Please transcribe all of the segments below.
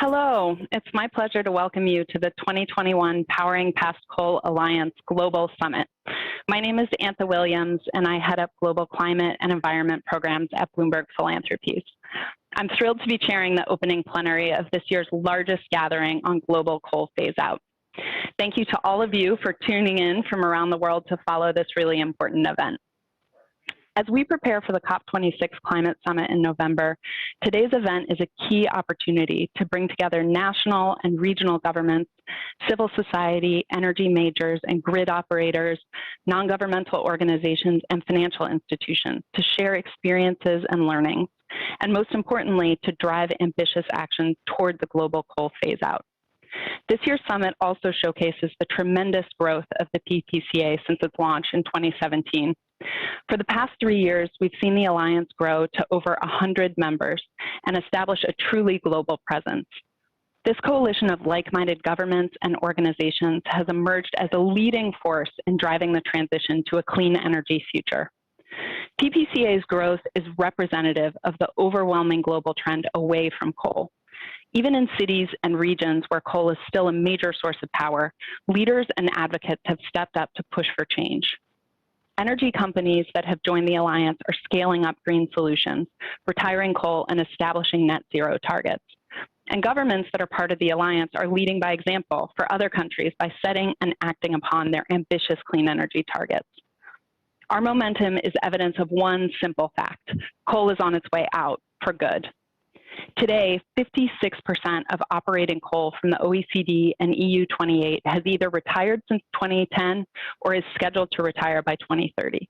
Hello, it's my pleasure to welcome you to the 2021 Powering Past Coal Alliance Global Summit. My name is Antha Williams, and I head up Global Climate and Environment Programs at Bloomberg Philanthropies. I'm thrilled to be chairing the opening plenary of this year's largest gathering on global coal phase-out. Thank you to all of you for tuning in from around the world to follow this really important event. As we prepare for the COP26 Climate Summit in November, today's event is a key opportunity to bring together national and regional governments, civil society, energy majors, and grid operators, non-governmental organizations, and financial institutions to share experiences and learnings, and most importantly, to drive ambitious action toward the global coal phase-out. This year's summit also showcases the tremendous growth of the PPCA since its launch in 2017. For the past 3 years, we've seen the Alliance grow to over 100 members and establish a truly global presence. This coalition of like-minded governments and organizations has emerged as a leading force in driving the transition to a clean energy future. PPCA's growth is representative of the overwhelming global trend away from coal. Even in cities and regions where coal is still a major source of power, leaders and advocates have stepped up to push for change. Energy companies that have joined the Alliance are scaling up green solutions, retiring coal, and establishing net zero targets. And governments that are part of the Alliance are leading by example for other countries by setting and acting upon their ambitious clean energy targets. Our momentum is evidence of one simple fact: coal is on its way out for good. Today, 56% of operating coal from the OECD and EU 28 has either retired since 2010 or is scheduled to retire by 2030.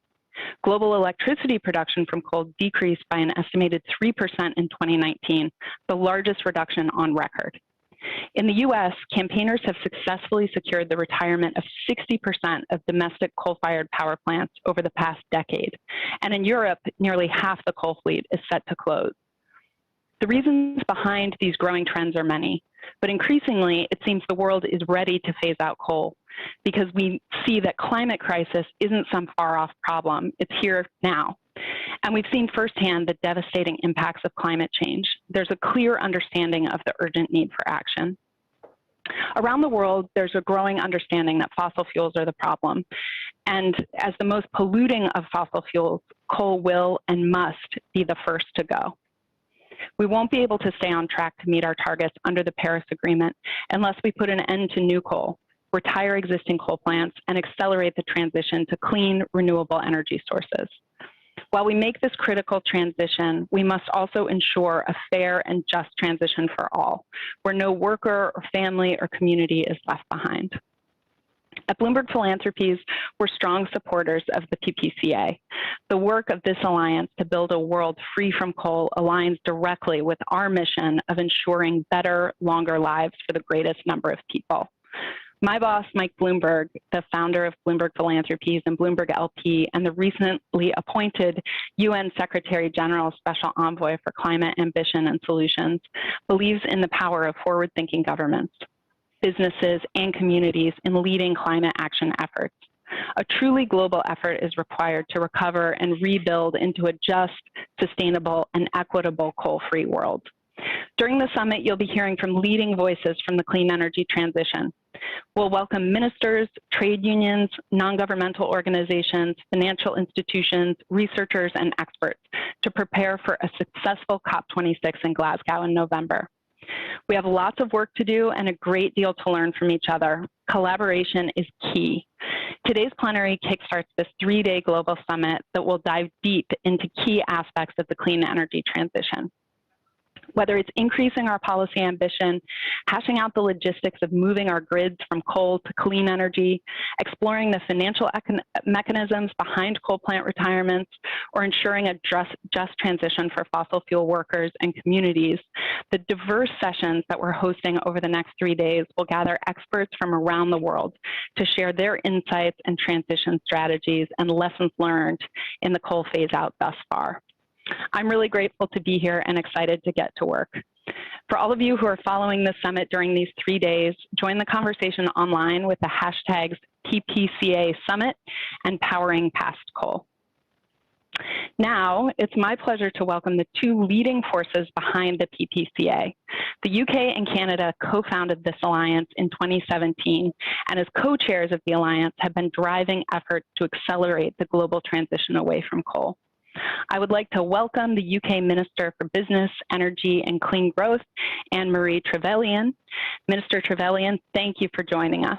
Global electricity production from coal decreased by an estimated 3% in 2019, the largest reduction on record. In the US, campaigners have successfully secured the retirement of 60% of domestic coal-fired power plants over the past decade. And in Europe, nearly half the coal fleet is set to close. The reasons behind these growing trends are many, but increasingly it seems the world is ready to phase out coal because we see that climate crisis isn't some far-off problem, it's here now. And we've seen firsthand the devastating impacts of climate change. There's a clear understanding of the urgent need for action. Around the world, there's a growing understanding that fossil fuels are the problem. And as the most polluting of fossil fuels, coal will and must be the first to go. We won't be able to stay on track to meet our targets under the Paris Agreement unless we put an end to new coal, retire existing coal plants, and accelerate the transition to clean, renewable energy sources. While we make this critical transition, we must also ensure a fair and just transition for all, where no worker or family or community is left behind. At Bloomberg Philanthropies, we're strong supporters of the PPCA. The work of this alliance to build a world free from coal aligns directly with our mission of ensuring better, longer lives for the greatest number of people. My boss, Mike Bloomberg, the founder of Bloomberg Philanthropies and Bloomberg LP, and the recently appointed UN Secretary General Special Envoy for Climate Ambition and Solutions, believes in the power of forward-thinking governments, businesses, and communities in leading climate action efforts. A truly global effort is required to recover and rebuild into a just, sustainable, and equitable coal-free world. During the summit, you'll be hearing from leading voices from the clean energy transition. We'll welcome ministers, trade unions, non-governmental organizations, financial institutions, researchers, and experts to prepare for a successful COP26 in Glasgow in November. We have lots of work to do and a great deal to learn from each other. Collaboration is key. Today's plenary kickstarts this 3-day global summit that will dive deep into key aspects of the clean energy transition. Whether it's increasing our policy ambition, hashing out the logistics of moving our grids from coal to clean energy, exploring the financial mechanisms behind coal plant retirements, or ensuring a just transition for fossil fuel workers and communities, the diverse sessions that we're hosting over the next 3 days will gather experts from around the world to share their insights and transition strategies and lessons learned in the coal phase out thus far. I'm really grateful to be here and excited to get to work. For all of you who are following this summit during these 3 days, join the conversation online with the hashtags PPCA Summit and Powering Past Coal. Now, it's my pleasure to welcome the two leading forces behind the PPCA. The UK and Canada co-founded this alliance in 2017, and as co-chairs of the alliance have been driving efforts to accelerate the global transition away from coal. I would like to welcome the UK Minister for Business, Energy and Clean Growth, Anne-Marie Trevelyan. Minister Trevelyan, thank you for joining us.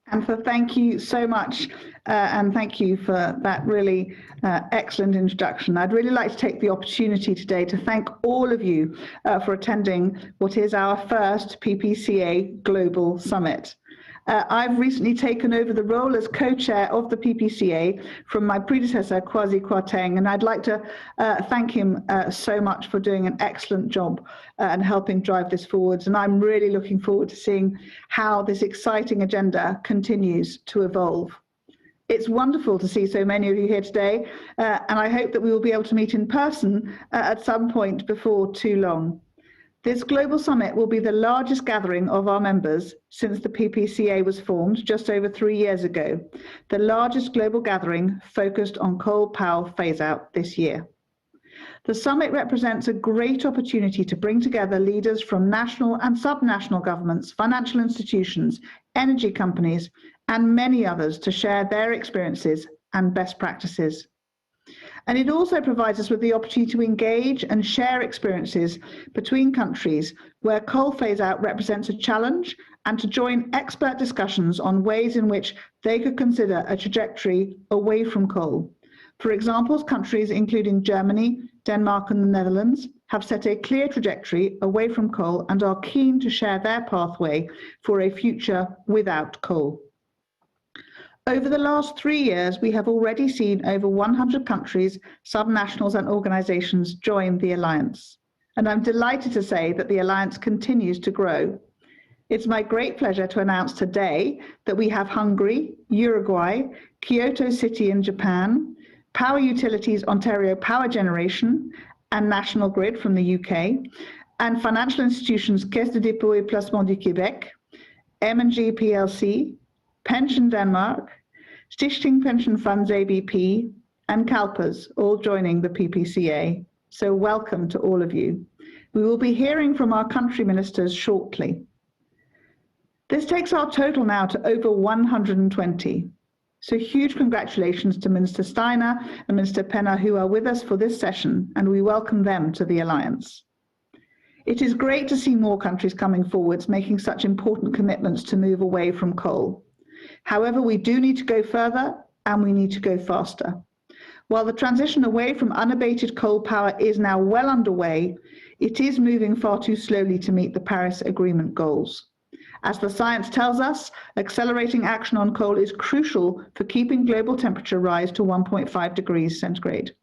And thank you so much, and thank you for that really excellent introduction. I'd really like to take the opportunity today to thank all of you for attending what is our first PPCA Global Summit. I've recently taken over the role as co-chair of the PPCA from my predecessor, Kwasi Kwarteng, and I'd like to thank him so much for doing an excellent job and helping drive this forwards. And I'm really looking forward to seeing how this exciting agenda continues to evolve. It's wonderful to see so many of you here today, and I hope that we will be able to meet in person at some point before too long. This Global Summit will be the largest gathering of our members since the PPCA was formed just over 3 years ago, the largest global gathering focused on coal power phase-out this year. The summit represents a great opportunity to bring together leaders from national and subnational governments, financial institutions, energy companies, and many others to share their experiences and best practices. And it also provides us with the opportunity to engage and share experiences between countries where coal phase-out represents a challenge, and to join expert discussions on ways in which they could consider a trajectory away from coal. For example, countries including Germany, Denmark and the Netherlands have set a clear trajectory away from coal and are keen to share their pathway for a future without coal. Over the last 3 years, we have already seen over 100 countries, subnationals and organisations join the Alliance. And I'm delighted to say that the Alliance continues to grow. It's my great pleasure to announce today that we have Hungary, Uruguay, Kyoto City in Japan, Power Utilities Ontario Power Generation and National Grid from the UK, and financial institutions Caisse de dépôt et placement du Québec, M&G plc, Pension Denmark, Stichting Pension Funds ABP, and CalPERS, all joining the PPCA. So welcome to all of you. We will be hearing from our country ministers shortly. This takes our total now to over 120. So huge congratulations to Minister Steiner and Minister Penna, who are with us for this session, and we welcome them to the Alliance. It is great to see more countries coming forwards, making such important commitments to move away from coal. However, we do need to go further and we need to go faster. While the transition away from unabated coal power is now well underway, it is moving far too slowly to meet the Paris Agreement goals. As the science tells us, accelerating action on coal is crucial for keeping global temperature rise to 1.5 degrees centigrade.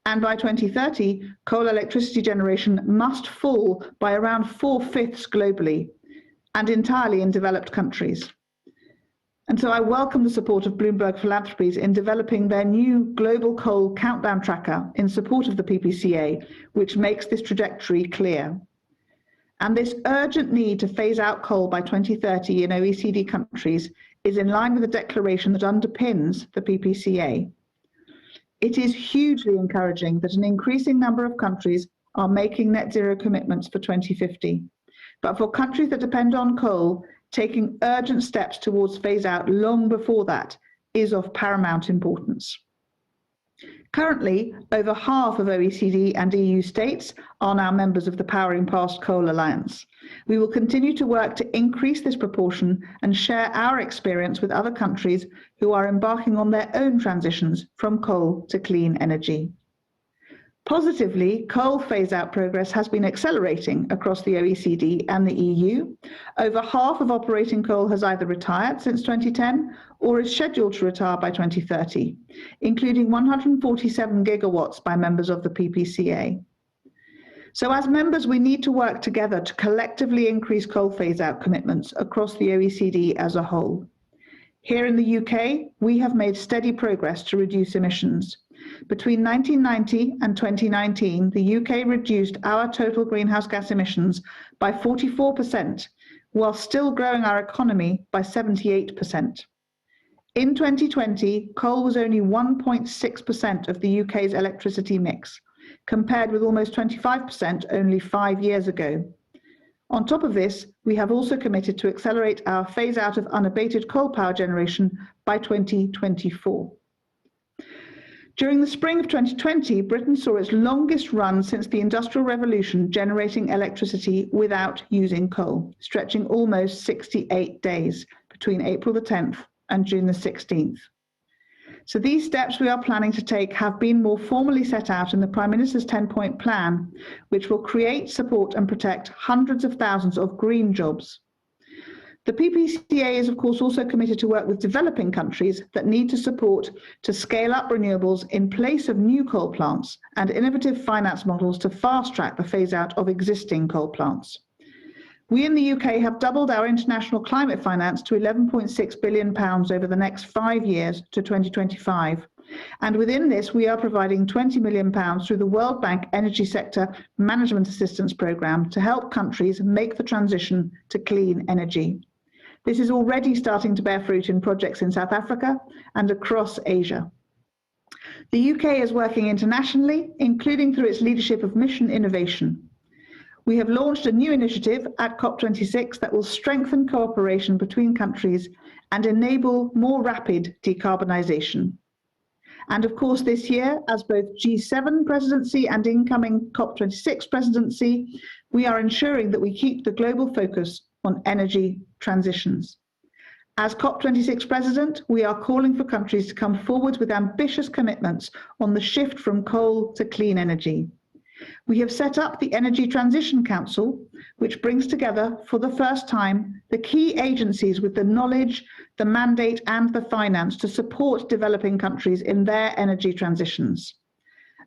And by 2030, coal electricity generation must fall by around 4/5 globally, and entirely in developed countries. And so I welcome the support of Bloomberg Philanthropies in developing their new global coal countdown tracker in support of the PPCA, which makes this trajectory clear. And this urgent need to phase out coal by 2030 in OECD countries is in line with the declaration that underpins the PPCA. It is hugely encouraging that an increasing number of countries are making net zero commitments for 2050. But for countries that depend on coal, taking urgent steps towards phase out long before that is of paramount importance. Currently, over half of OECD and EU states are now members of the Powering Past Coal Alliance. We will continue to work to increase this proportion and share our experience with other countries who are embarking on their own transitions from coal to clean energy. Positively, coal phase-out progress has been accelerating across the OECD and the EU. Over half of operating coal has either retired since 2010 or is scheduled to retire by 2030, including 147 gigawatts by members of the PPCA. So as members, we need to work together to collectively increase coal phase-out commitments across the OECD as a whole. Here in the UK, we have made steady progress to reduce emissions. Between 1990 and 2019, the UK reduced our total greenhouse gas emissions by 44%, while still growing our economy by 78%. In 2020, coal was only 1.6% of the UK's electricity mix, compared with almost 25% only 5 years ago. On top of this, we have also committed to accelerate our phase out of unabated coal power generation by 2024. During the spring of 2020, Britain saw its longest run since the Industrial Revolution generating electricity without using coal, stretching almost 68 days between April the 10th and June the 16th. So these steps we are planning to take have been more formally set out in the Prime Minister's 10-point plan, which will create, support and protect hundreds of thousands of green jobs. The PPCA is, of course, also committed to work with developing countries that need to support to scale up renewables in place of new coal plants and innovative finance models to fast-track the phase-out of existing coal plants. We in the UK have doubled our international climate finance to £11.6 billion over the next 5 years to 2025. And within this, we are providing £20 million through the World Bank Energy Sector Management Assistance Programme to help countries make the transition to clean energy. This is already starting to bear fruit in projects in South Africa and across Asia. The UK is working internationally, including through its leadership of Mission Innovation. We have launched a new initiative at COP26 that will strengthen cooperation between countries and enable more rapid decarbonisation. And of course, this year, as both G7 presidency and incoming COP26 presidency, we are ensuring that we keep the global focus on energy transitions. As COP26 president, we are calling for countries to come forward with ambitious commitments on the shift from coal to clean energy. We have set up the Energy Transition Council, which brings together for the first time the key agencies with the knowledge, the mandate and the finance to support developing countries in their energy transitions.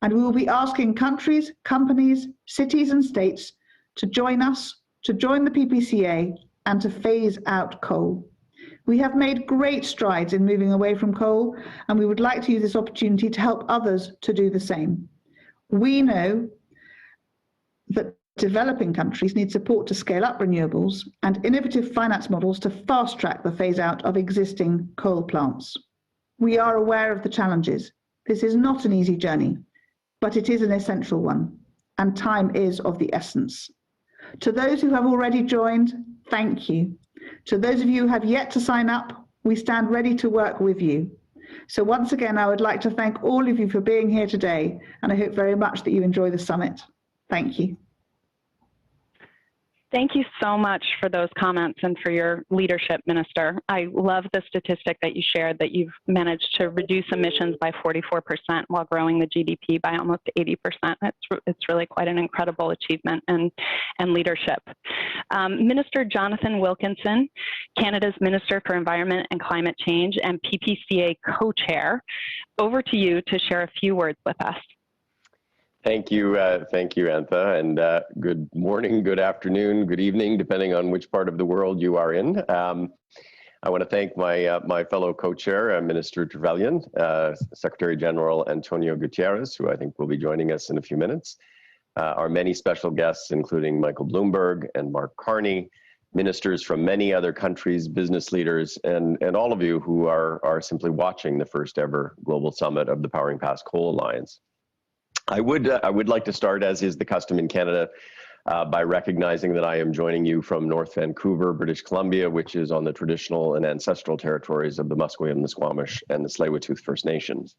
And we will be asking countries, companies, cities and states to join us, to join the PPCA and to phase out coal. We have made great strides in moving away from coal, and we would like to use this opportunity to help others to do the same. We know that developing countries need support to scale up renewables and innovative finance models to fast-track the phase-out of existing coal plants. We are aware of the challenges. This is not an easy journey, but it is an essential one, and time is of the essence. To those who have already joined, thank you. To those of you who have yet to sign up, we stand ready to work with you. So once again, I would like to thank all of you for being here today, and I hope very much that you enjoy the summit. Thank you. Thank you so much for those comments and for your leadership, Minister. I love the statistic that you shared that you've managed to reduce emissions by 44% while growing the GDP by almost 80%. It's really quite an incredible achievement and leadership. Minister Jonathan Wilkinson, Canada's Minister for Environment and Climate Change and PPCA co-chair, over to you to share a few words with us. Thank you, Antha, and good morning, good afternoon, good evening, depending on which part of the world you are in. I want to thank my fellow co-chair, Minister Trevelyan, Secretary General António Guterres, who I think will be joining us in a few minutes, our many special guests, including Michael Bloomberg and Mark Carney, ministers from many other countries, business leaders, and all of you who are simply watching the first ever global summit of the Powering Past Coal Alliance. I would like to start, as is the custom in Canada, by recognizing that I am joining you from North Vancouver, British Columbia, which is on the traditional and ancestral territories of the Musqueam, the Squamish, and the Tsleil-Waututh First Nations.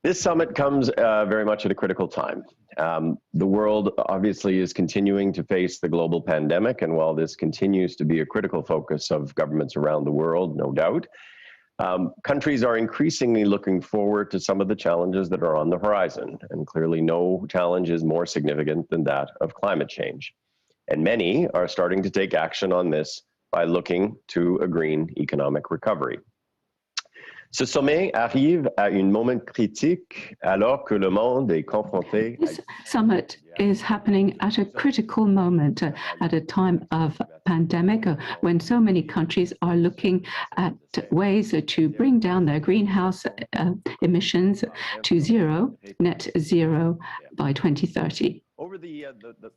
This summit comes very much at a critical time. The world obviously is continuing to face the global pandemic, and while this continues to be a critical focus of governments around the world, no doubt, countries are increasingly looking forward to some of the challenges that are on the horizon, and clearly no challenge is more significant than that of climate change. And many are starting to take action on this by looking to a green economic recovery. Ce sommet arrive à un moment critique alors que le monde est confronté. This summit is happening at a critical moment, at a time of pandemic, when so many countries are looking at ways to bring down their greenhouse emissions to zero, net zero by 2030. Over the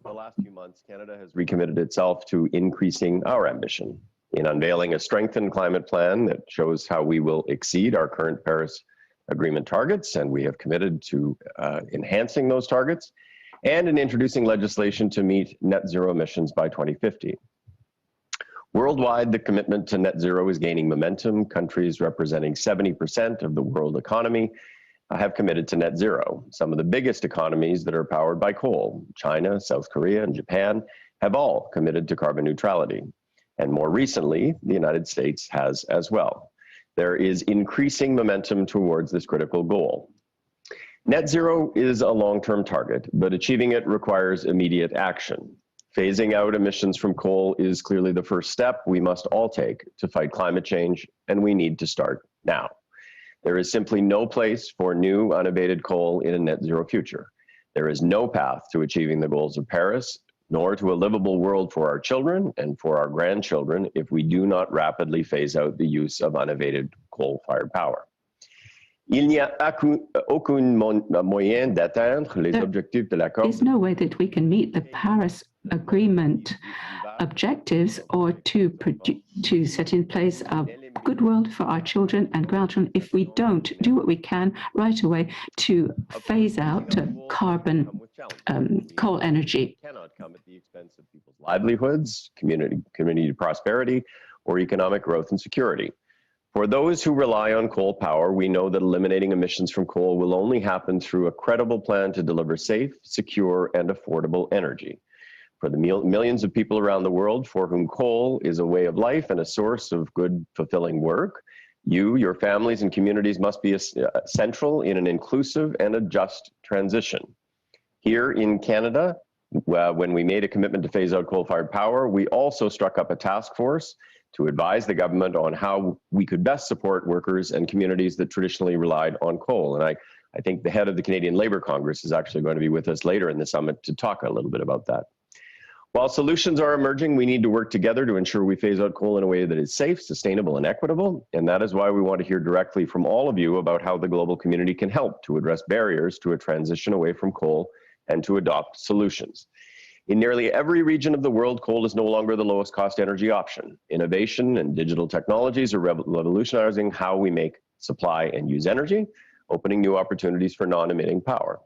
last few months, Canada has recommitted itself to increasing our ambition. in unveiling a strengthened climate plan that shows how we will exceed our current Paris Agreement targets, and we have committed to enhancing those targets, and in introducing legislation to meet net zero emissions by 2050. Worldwide, the commitment to net zero is gaining momentum. Countries representing 70% of the world economy have committed to net zero. Some of the biggest economies that are powered by coal, China, South Korea, and Japan, have all committed to carbon neutrality. And more recently, the United States has as well. There is increasing momentum towards this critical goal. Net zero is a long-term target, but achieving it requires immediate action. Phasing out emissions from coal is clearly the first step we must all take to fight climate change, and we need to start now. There is simply no place for new unabated coal in a net zero future. There is no path to achieving the goals of Paris, nor to a livable world for our children and for our grandchildren if we do not rapidly phase out the use of unabated coal-fired power. Il n'y a aucun moyen d'atteindre les objectifs de l'accord. There's no way that we can meet the Paris Agreement objectives or to set in place a good world for our children and grandchildren if we don't do what we can right away to phase out carbon coal energy. It cannot come at the expense of people's livelihoods, community prosperity, or economic growth and security. For those who rely on coal power, we know that eliminating emissions from coal will only happen through a credible plan to deliver safe, secure, and affordable energy. For the millions of people around the world for whom coal is a way of life and a source of good, fulfilling work, you, your families, and communities must be central in an inclusive and a just transition. Here in Canada, when we made a commitment to phase out coal-fired power, we also struck up a task force to advise the government on how we could best support workers and communities that traditionally relied on coal. And I think the head of the Canadian Labour Congress is actually going to be with us later in the summit to talk a little bit about that. While solutions are emerging, we need to work together to ensure we phase out coal in a way that is safe, sustainable, and equitable. And that is why we want to hear directly from all of you about how the global community can help to address barriers to a transition away from coal and to adopt solutions. In nearly every region of the world, coal is no longer the lowest cost energy option. Innovation and digital technologies are revolutionizing how we make, supply, and use energy, opening new opportunities for non-emitting power.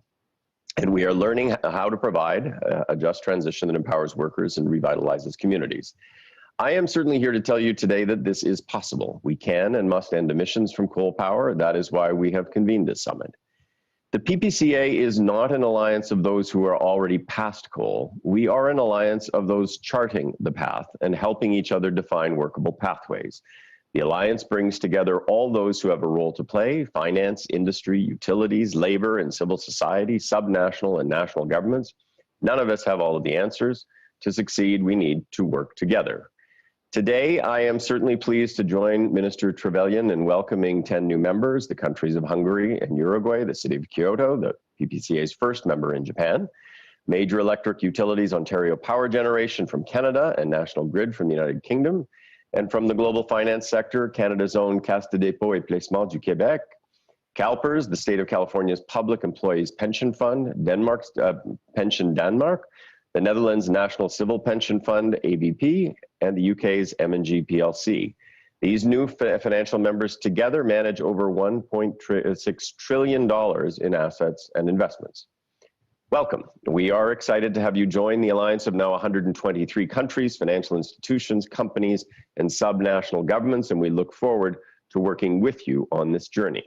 And we are learning how to provide a just transition that empowers workers and revitalizes communities. I am certainly here to tell you today that this is possible. We can and must end emissions from coal power. That is why we have convened this summit. The PPCA is not an alliance of those who are already past coal. We are an alliance of those charting the path and helping each other define workable pathways. The alliance brings together all those who have a role to play: finance, industry, utilities, labor, and civil society, subnational and national governments. None of us have all of the answers. To succeed, we need to work together. Today, I am certainly pleased to join Minister Trevelyan in welcoming 10 new members, the countries of Hungary and Uruguay, the city of Kyoto, the PPCA's first member in Japan, major electric utilities Ontario Power Generation from Canada and National Grid from the United Kingdom, and from the global finance sector, Canada's own Caisse de dépôt et placement du Québec, CalPERS, the state of California's Public Employees Pension Fund, Denmark's Pension Denmark, the Netherlands' National Civil Pension Fund, ABP, and the UK's M&G PLC. These new financial members together manage over $1.6 trillion in assets and investments. Welcome. We are excited to have you join the alliance of now 123 countries, financial institutions, companies, and subnational governments, and we look forward to working with you on this journey.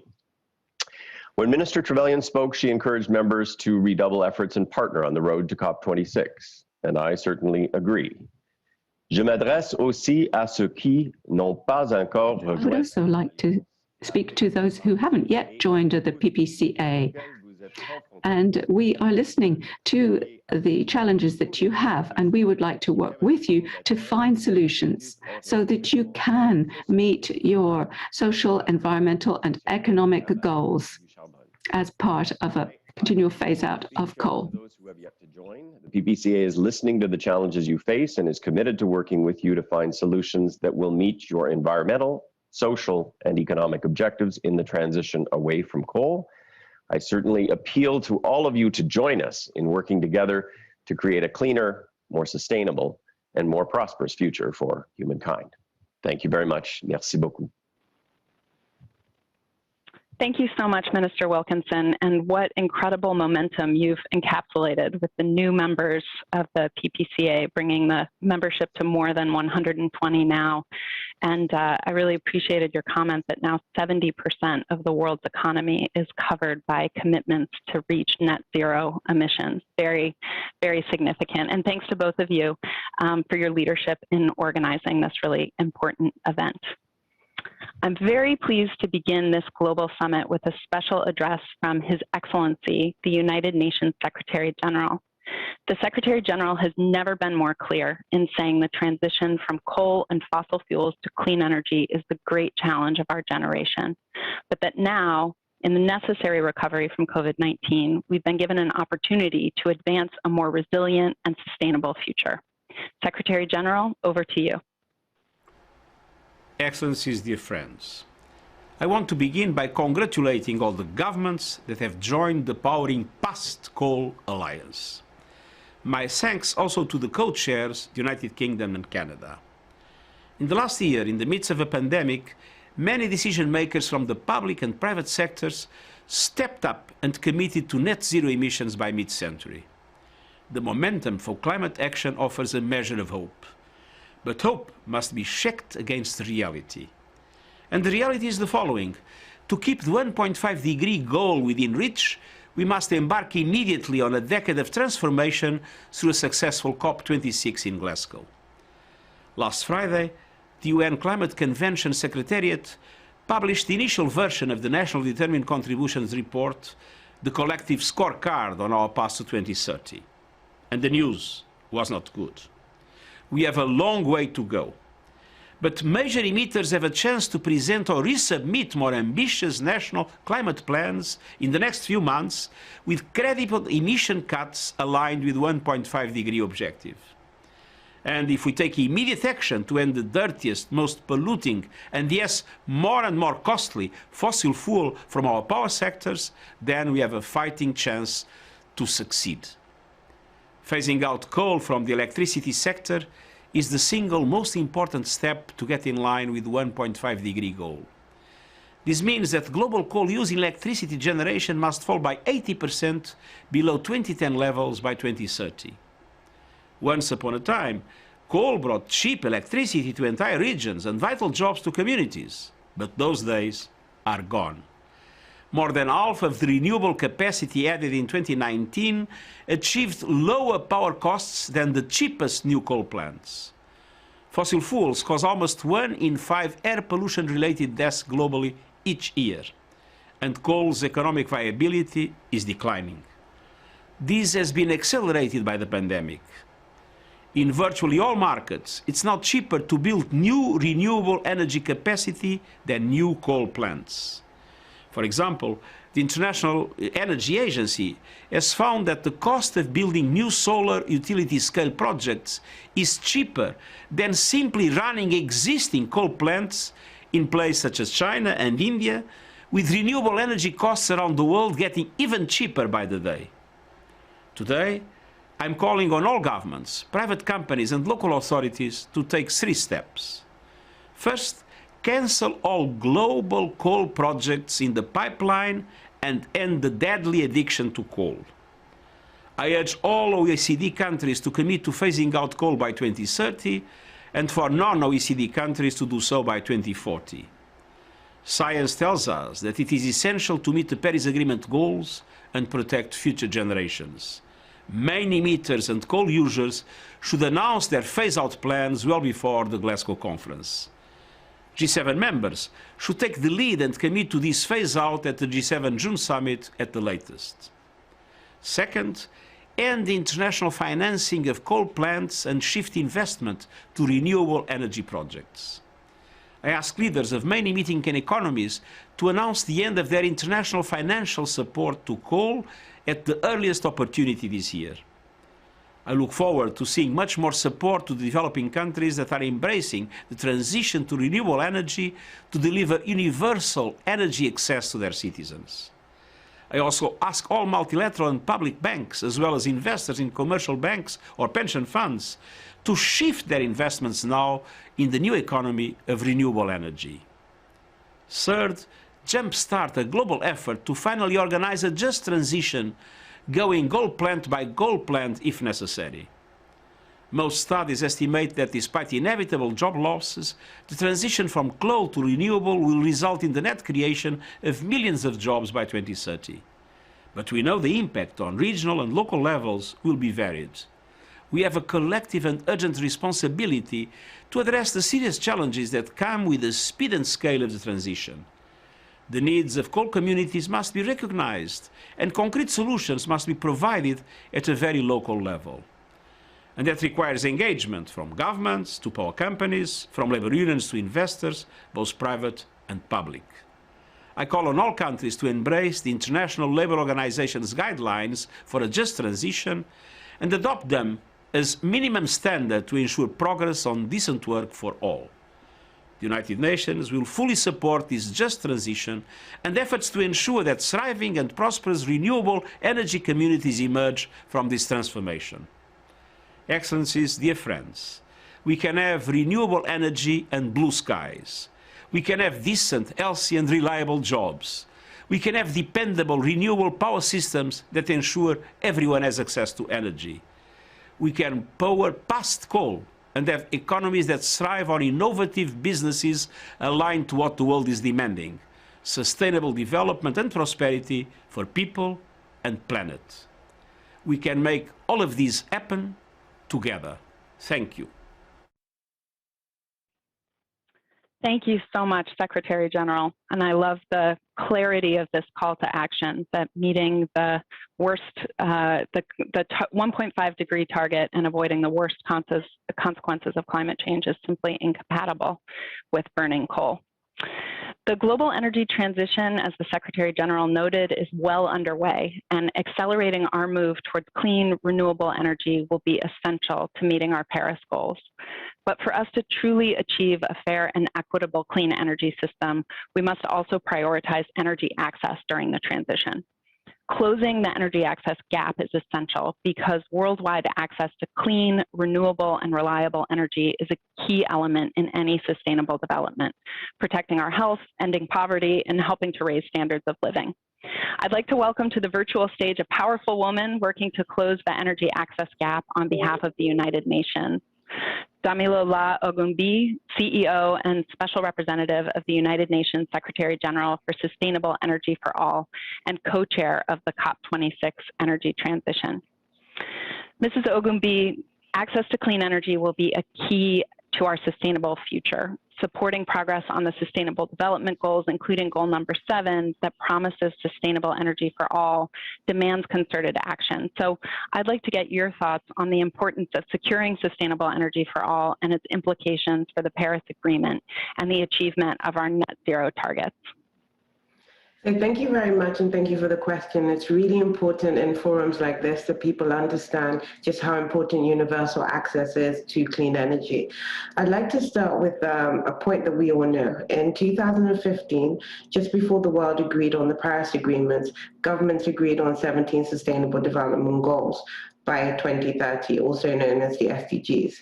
When Minister Trevelyan spoke, she encouraged members to redouble efforts and partner on the road to COP26, and I certainly agree. Je m'adresse aussi à ceux qui n'ont pas encore I would rejoint. also like to speak to those who haven't yet joined the PPCA. And we are listening to the challenges that you have, and we would like to work with you to find solutions so that you can meet your social, environmental, and economic goals as part of a continual phase out of coal. Those who have yet to join, the PPCA is listening to the challenges you face and is committed to working with you to find solutions that will meet your environmental, social, and economic objectives in the transition away from coal. I certainly appeal to all of you to join us in working together to create a cleaner, more sustainable, and more prosperous future for humankind. Thank you very much. Merci beaucoup. Thank you so much, Minister Wilkinson, and what incredible momentum you've encapsulated with the new members of the PPCA, bringing the membership to more than 120 now. And I really appreciated your comment that now 70% of the world's economy is covered by commitments to reach net zero emissions. Very, very significant. And thanks to both of you for your leadership in organizing this really important event. I'm very pleased to begin this global summit with a special address from His Excellency, the United Nations Secretary General. The Secretary General has never been more clear in saying the transition from coal and fossil fuels to clean energy is the great challenge of our generation, but that now, in the necessary recovery from COVID-19, we've been given an opportunity to advance a more resilient and sustainable future. Secretary General, over to you. Excellencies, dear friends, I want to begin by congratulating all the governments that have joined the Powering Past Coal Alliance. My thanks also to the co-chairs, the United Kingdom and Canada. In the last year, in the midst of a pandemic, many decision makers from the public and private sectors stepped up and committed to net zero emissions by mid-century. The momentum for climate action offers a measure of hope. But hope must be checked against reality. And the reality is the following. To keep the 1.5-degree goal within reach, we must embark immediately on a decade of transformation through a successful COP26 in Glasgow. Last Friday, the UN Climate Convention Secretariat published the initial version of the National Determined Contributions report, the collective scorecard on our path to 2030. And the news was not good. We have a long way to go. But major emitters have a chance to present or resubmit more ambitious national climate plans in the next few months with credible emission cuts aligned with 1.5-degree objective. And if we take immediate action to end the dirtiest, most polluting, and yes, more and more costly fossil fuel from our power sectors, then we have a fighting chance to succeed. Phasing out coal from the electricity sector is the single most important step to get in line with the 1.5-degree goal. This means that global coal use in electricity generation must fall by 80% below 2010 levels by 2030. Once upon a time, coal brought cheap electricity to entire regions and vital jobs to communities, but those days are gone. More than half of the renewable capacity added in 2019 achieved lower power costs than the cheapest new coal plants. Fossil fuels cause almost 1 in 5 air pollution-related deaths globally each year, and coal's economic viability is declining. This has been accelerated by the pandemic. In virtually all markets, it's now cheaper to build new renewable energy capacity than new coal plants. For example, the International Energy Agency has found that the cost of building new solar utility-scale projects is cheaper than simply running existing coal plants in places such as China and India, with renewable energy costs around the world getting even cheaper by the day. Today, I'm calling on all governments, private companies and local authorities to take 3 steps. First, cancel all global coal projects in the pipeline and end the deadly addiction to coal. I urge all OECD countries to commit to phasing out coal by 2030 and for non-OECD countries to do so by 2040. Science tells us that it is essential to meet the Paris Agreement goals and protect future generations. Main emitters and coal users should announce their phase-out plans well before the Glasgow conference. G7 members should take the lead and commit to this phase-out at the G7 June summit at the latest. Second, end the international financing of coal plants and shift investment to renewable energy projects. I ask leaders of main emitting economies to announce the end of their international financial support to coal at the earliest opportunity this year. I look forward to seeing much more support to the developing countries that are embracing the transition to renewable energy to deliver universal energy access to their citizens. I also ask all multilateral and public banks, as well as investors in commercial banks or pension funds, to shift their investments now in the new economy of renewable energy. Third, jumpstart a global effort to finally organize a just transition, going goal plant by goal plant if necessary. Most studies estimate that despite inevitable job losses, the transition from coal to renewable will result in the net creation of millions of jobs by 2030. But we know the impact on regional and local levels will be varied. We have a collective and urgent responsibility to address the serious challenges that come with the speed and scale of the transition. The needs of coal communities must be recognized, and concrete solutions must be provided at a very local level. And that requires engagement from governments to power companies, from labor unions to investors, both private and public. I call on all countries to embrace the International Labour Organization's guidelines for a just transition and adopt them as minimum standard to ensure progress on decent work for all. The United Nations will fully support this just transition and efforts to ensure that thriving and prosperous renewable energy communities emerge from this transformation. Excellencies, dear friends, we can have renewable energy and blue skies. We can have decent, healthy and reliable jobs. We can have dependable, renewable power systems that ensure everyone has access to energy. We can power past coal and have economies that thrive on innovative businesses aligned to what the world is demanding, sustainable development and prosperity for people and planet. We can make all of these happen together. Thank you. Thank you so much, Secretary General. And I love the clarity of this call to action, that meeting the worst, the 1.5 degree target and avoiding the worst consequences of climate change is simply incompatible with burning coal. The global energy transition, as the Secretary General noted, is well underway, and accelerating our move towards clean, renewable energy will be essential to meeting our Paris goals. But for us to truly achieve a fair and equitable clean energy system, we must also prioritize energy access during the transition. Closing the energy access gap is essential because worldwide access to clean, renewable, and reliable energy is a key element in any sustainable development, protecting our health, ending poverty, and helping to raise standards of living. I'd like to welcome to the virtual stage a powerful woman working to close the energy access gap on behalf of the United Nations. Damilola Ogunbiyi, CEO and Special Representative of the United Nations Secretary General for Sustainable Energy for All and co-chair of the COP26 Energy Transition. Mrs. Ogunbiyi, access to clean energy will be a key to our sustainable future, supporting progress on the Sustainable Development Goals, including goal number 7 that promises sustainable energy for all, demands concerted action. So I'd like to get your thoughts on the importance of securing sustainable energy for all and its implications for the Paris Agreement and the achievement of our net zero targets. So thank you very much, and thank you for the question. It's really important in forums like this that people understand just how important universal access is to clean energy. I'd like to start with a point that we all know. In 2015, just before the world agreed on the Paris Agreements, governments agreed on 17 Sustainable Development Goals by 2030, also known as the SDGs.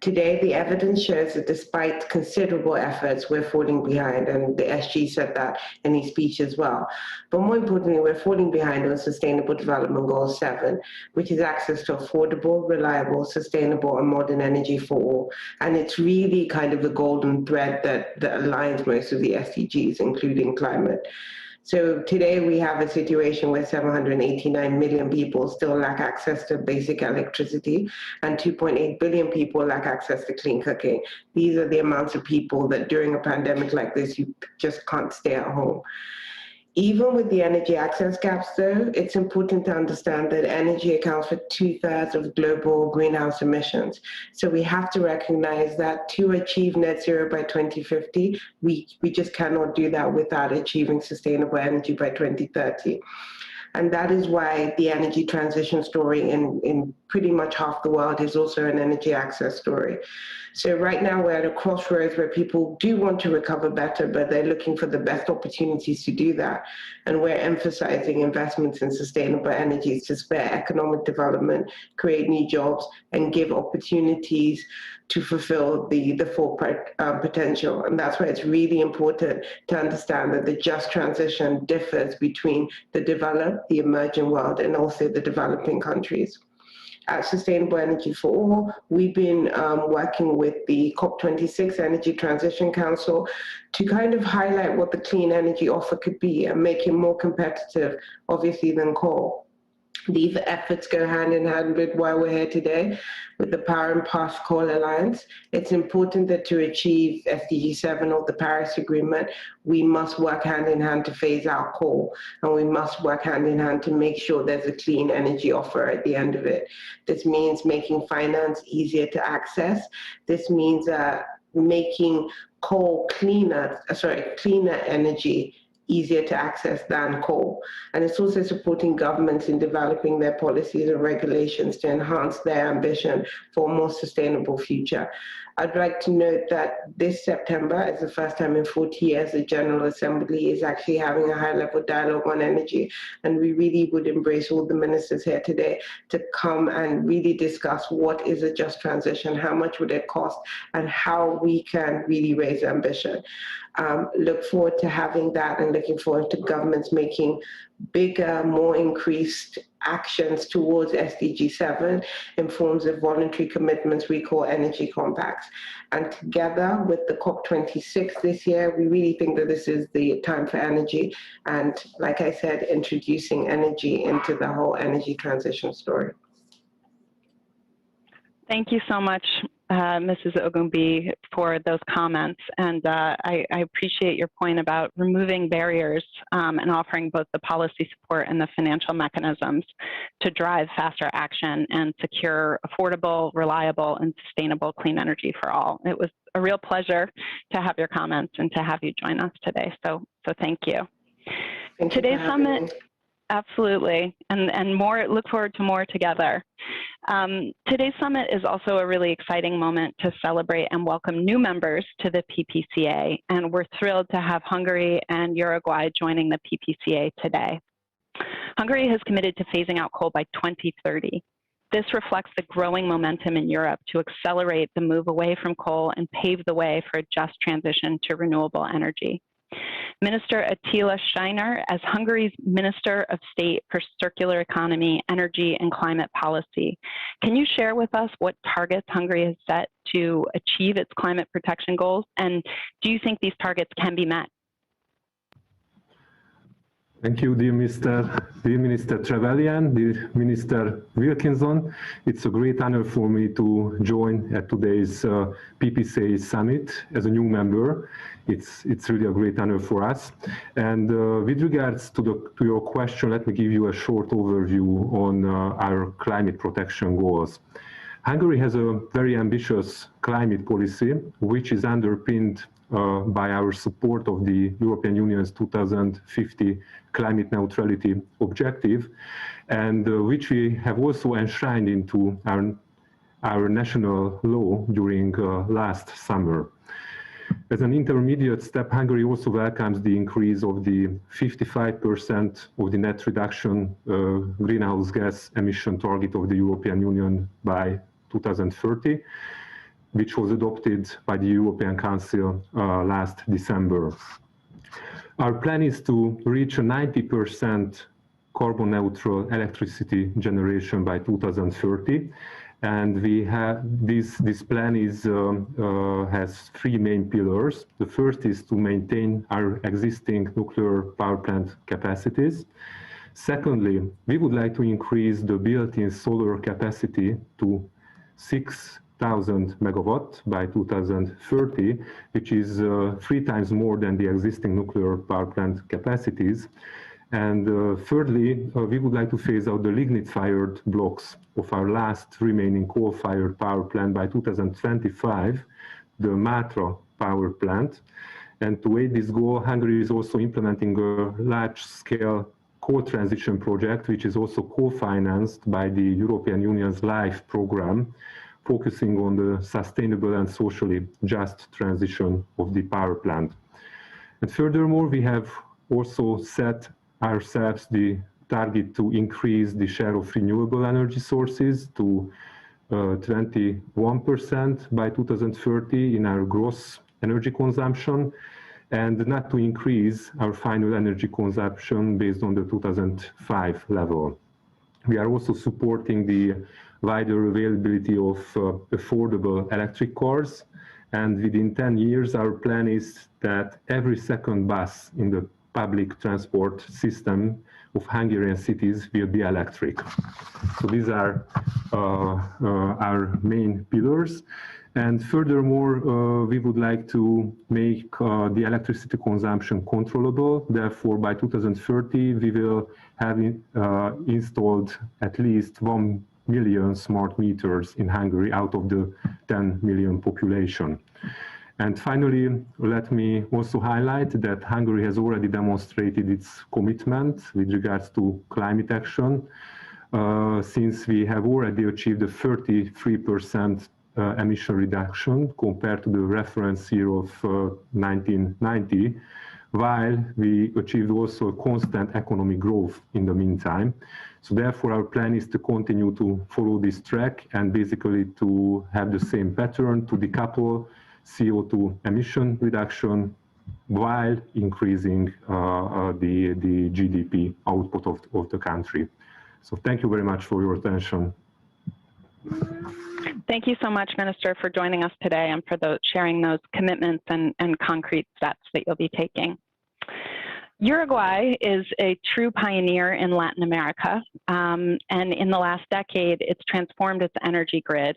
Today, the evidence shows that despite considerable efforts, we're falling behind, and the SG said that in his speech as well. But more importantly, we're falling behind on Sustainable Development Goal 7, which is access to affordable, reliable, sustainable, and modern energy for all. And it's really kind of the golden thread that aligns most of the SDGs, including climate. So today we have a situation where 789 million people still lack access to basic electricity, and 2.8 billion people lack access to clean cooking. These are the amounts of people that during a pandemic like this, you just can't stay at home. Even with the energy access gaps, though, it's important to understand that energy accounts for 2/3 of global greenhouse emissions. So we have to recognize that to achieve net zero by 2050, we just cannot do that without achieving sustainable energy by 2030. And that is why the energy transition story in pretty much half the world is also an energy access story. So right now we're at a crossroads where people do want to recover better, but they're looking for the best opportunities to do that. And we're emphasizing investments in sustainable energies to spur economic development, create new jobs, and give opportunities to fulfill the full potential. And that's why it's really important to understand that the just transition differs between the developed, the emerging world, and also the developing countries. At Sustainable Energy for All, we've been working with the COP26 Energy Transition Council to kind of highlight what the clean energy offer could be and make it more competitive, obviously, than coal. These efforts go hand in hand with why we're here today, with the Powering Past Coal Alliance. It's important that to achieve SDG 7 or the Paris Agreement, we must work hand in hand to phase out coal, and we must work hand in hand to make sure there's a clean energy offer at the end of it. This means making finance easier to access. This means making cleaner energy easier to access than coal. And it's also supporting governments in developing their policies and regulations to enhance their ambition for a more sustainable future. I'd like to note that this September is the first time in 40 years the General Assembly is actually having a high-level dialogue on energy. And we really would embrace all the ministers here today to come and really discuss what is a just transition, how much would it cost, and how we can really raise ambition. Look forward to having that and looking forward to governments making bigger, more increased actions towards SDG 7 in forms of voluntary commitments we call energy compacts. And together with the COP26 this year, we really think that this is the time for energy. And like I said, introducing energy into the whole energy transition story. Thank you so much, Mrs. Ogunbiyi, for those comments. And I appreciate your point about removing barriers and offering both the policy support and the financial mechanisms to drive faster action and secure affordable, reliable, and sustainable clean energy for all. It was a real pleasure to have your comments and to have you join us today. So thank you. Today's summit. Absolutely, and more. Look forward to more together. Today's summit is also a really exciting moment to celebrate and welcome new members to the PPCA, and we're thrilled to have Hungary and Uruguay joining the PPCA today. Hungary has committed to phasing out coal by 2030. This reflects the growing momentum in Europe to accelerate the move away from coal and pave the way for a just transition to renewable energy. Minister Attila Steiner, as Hungary's Minister of State for Circular Economy, Energy and Climate Policy, can you share with us what targets Hungary has set to achieve its climate protection goals? And do you think these targets can be met? Thank you, dear Minister Trevelyan, dear Minister Wilkinson. It's a great honor for me to join at today's PPCA summit as a new member. It's really a great honor for us. And with regards to your question, let me give you a short overview on our climate protection goals. Hungary has a very ambitious climate policy, which is underpinned by our support of the European Union's 2050 climate neutrality objective, and which we have also enshrined into our national law during last summer. As an intermediate step, Hungary also welcomes the increase of the 55% of the net reduction greenhouse gas emission target of the European Union by 2030, which was adopted by the European Council last December. Our plan is to reach a 90% carbon neutral electricity generation by 2030. And we have this plan has three main pillars. The first is to maintain our existing nuclear power plant capacities. Secondly, we would like to increase the built-in solar capacity to 6,000 megawatt by 2030, which is 3 times more than the existing nuclear power plant capacities. And thirdly, we would like to phase out the lignite-fired blocks of our last remaining coal-fired power plant by 2025, the Matra power plant. And to aid this goal, Hungary is also implementing a large-scale coal transition project, which is also co-financed by the European Union's LIFE program, focusing on the sustainable and socially just transition of the power plant. And furthermore, we have also set ourselves the target to increase the share of renewable energy sources to 21% by 2030 in our gross energy consumption, and not to increase our final energy consumption based on the 2005 level. We are also supporting the wider availability of affordable electric cars, and within 10 years our plan is that every second bus in the public transport system of Hungarian cities will be electric. So these are our main pillars. And furthermore, we would like to make the electricity consumption controllable. Therefore, by 2030, we will have installed at least 1 million smart meters in Hungary out of the 10 million population. And finally, let me also highlight that Hungary has already demonstrated its commitment with regards to climate action, since we have already achieved a 33% emission reduction compared to the reference year of 1990, while we achieved also a constant economic growth in the meantime. So therefore, our plan is to continue to follow this track and basically to have the same pattern, to decouple CO2 emission reduction while increasing the GDP output of the country. So thank you very much for your attention. Thank you so much, Minister, for joining us today and for sharing those commitments and concrete steps that you'll be taking. Uruguay is a true pioneer in Latin America, and in the last decade, it's transformed its energy grid,